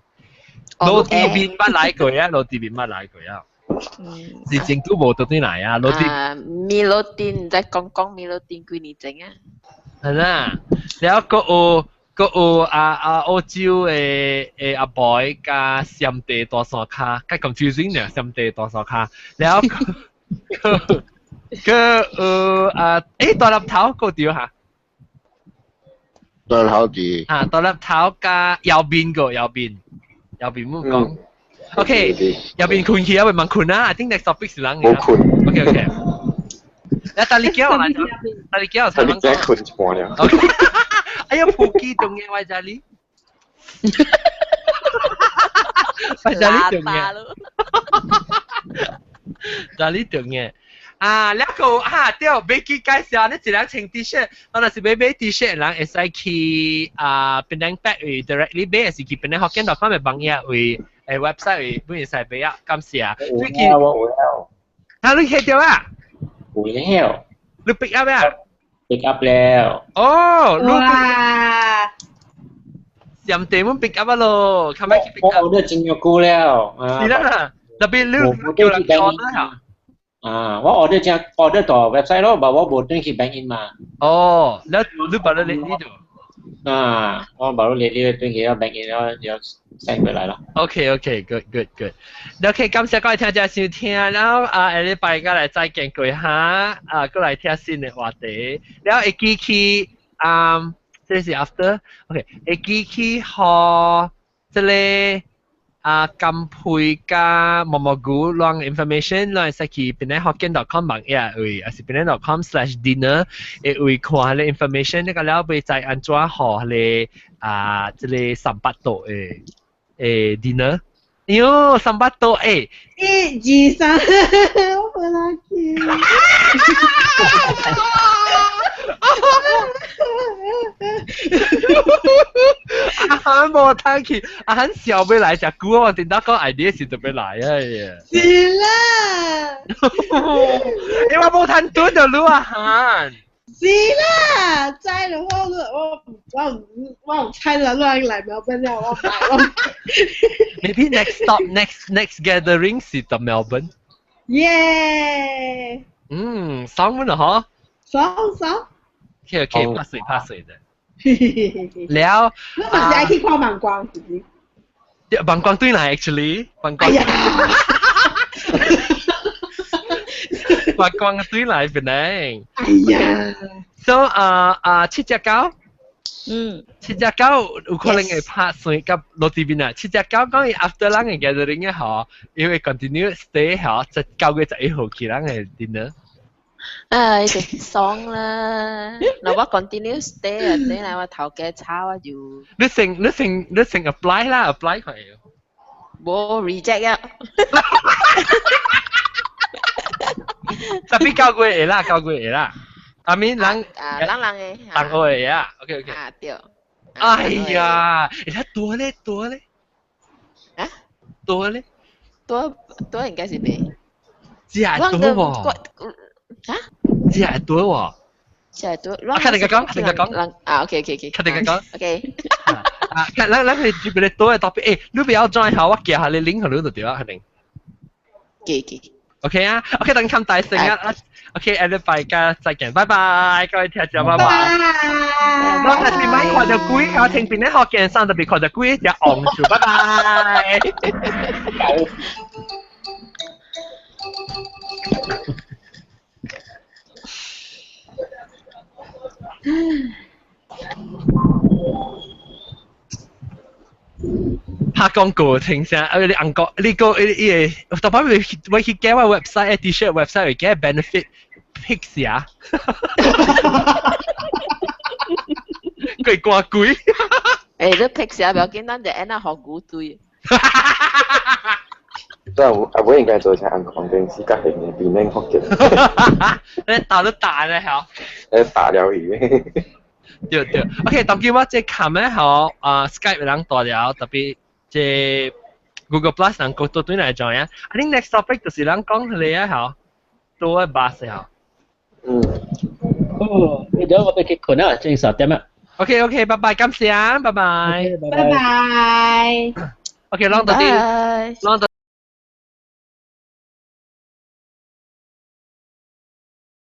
老地面捌來過啊老地面捌來過啊是政府無到底來啊老地米老丁在講米老丁幾年整啊係啦然後個有澳洲嘅阿 boy 加閃地多數卡加 confusing 呢閃地多數卡然後大粒頭個條嚇大粒頭字大粒頭加右邊冇講 OK 右邊困起啊會問困啊 I think next topic 是啷嘅 OK แล้วตาลิเกียวอะไรตาลิเกียวใช่มั้งตาลิเกียว困一半了 OK 哎呀普基重嘅喂家里喂家里重嘅家里重嘅แล้วก็เดี๋ยวเบกกี้介紹呢一兩穿 T-shirt 當然是買 T-shirt 人會使去เป็นแดงแปะ會 directly 買還是去เป็นแดง Hokkien.com 嘅網頁會website 會本來使買啊感謝所以佢你睇到啊會แล้ว你 pick up 啊 pick up แล้วโอ้ลูกยำเต็มมัน pick up อ่ะ咯ทำไมคิด pick up ออเดอร์จริงอยู่กูแล้วนี่นะแต่เป็นลูกเกี่ยวกับออเดอร์ว่าออเดอร์จะออเดอร์ต่อเว็บไซต์แล้วบอกว่าบทนึงคือแบงก์อินมาแล้วลูกบอกเราเรียนนี่ดูว่าบอกเราเรียนตึงคือแบงก์อินแล้วเดี๋ยวใส่ไปหลายแล้วโอเค good แล้วโอเค感謝各位聽眾收聽แล้ว下禮拜ก็嚟再見佢下ก็嚟聽新嘅話題แล้ว會記起這是 after OK 會記起和這裡金配加毛毛菇讓 information 讓使去邊咧 Hokkien.com 網頁會還是邊咧 .com/dinner 會看下啲 information 呢個แล้ว會再安怎和啲這裡300度dinner 喲300度1 2 3我回來去阿涵無睇去阿涵笑要來食久我聽到講 idea 是特別來啊是啦因為冇睇短就錄阿涵是啦知啦我唔猜啦我嚟Melbourne了我 maybe next stop next gathering 是到 Melbourne yeah 爽唔啦嗬爽OK 拍水的แล้ว我是愛去看晚光是不是晚光對哪 actually 晚光晚光對哪邊呢哎呀 so 7.9有可能會拍水กับ羅蒂邊啊7.9講伊 after 人嘅 gathering 嘅嗬因為 continue stay 嗬9月11號起人嘅 dinner一直爽啦嗱我 continue stay 啊你嚟我頭家炒啊要你成 apply 啦 apply 佢冇 reject 啊tapi 9月啦I mean 人嘅人會啊 OK 對哎呀你睇多咧多應該是咩只係多喎只係多喎只係多肯定講OK 肯定講 OK 咱佢準備多嘅 topic 你不要 join 下我寄下你 link 佢度對啊肯定OK 啊 OK 等咁大聲啊 OK 下禮拜再見拜拜各位聽眾拜拜我係咪看到鬼我聽邊咧學健身特別看到鬼就昂住拜拜拍廣告聽聲你硬角呢個特別會去嘅話 website T-shirt website 會嘅 benefit picks 啊佢掛貴你 picks 啊不要緊咱就按下學古堆對我應該做成硬廣電視甲型嘅變靚學嘅你打都打咧嚇打了魚對 OK 當今我即係琴咧嗬Skype 人大了特別即 Google Plus 人個多對嚟 join 啊 I think next topic 就是人講佢哋啊嗬多巴士嗬เดี๋ยว我ไปคิดคนนะ正10點啊 โอเค拜拜感謝拜拜拜拜โอเคลองตัวที่ลอง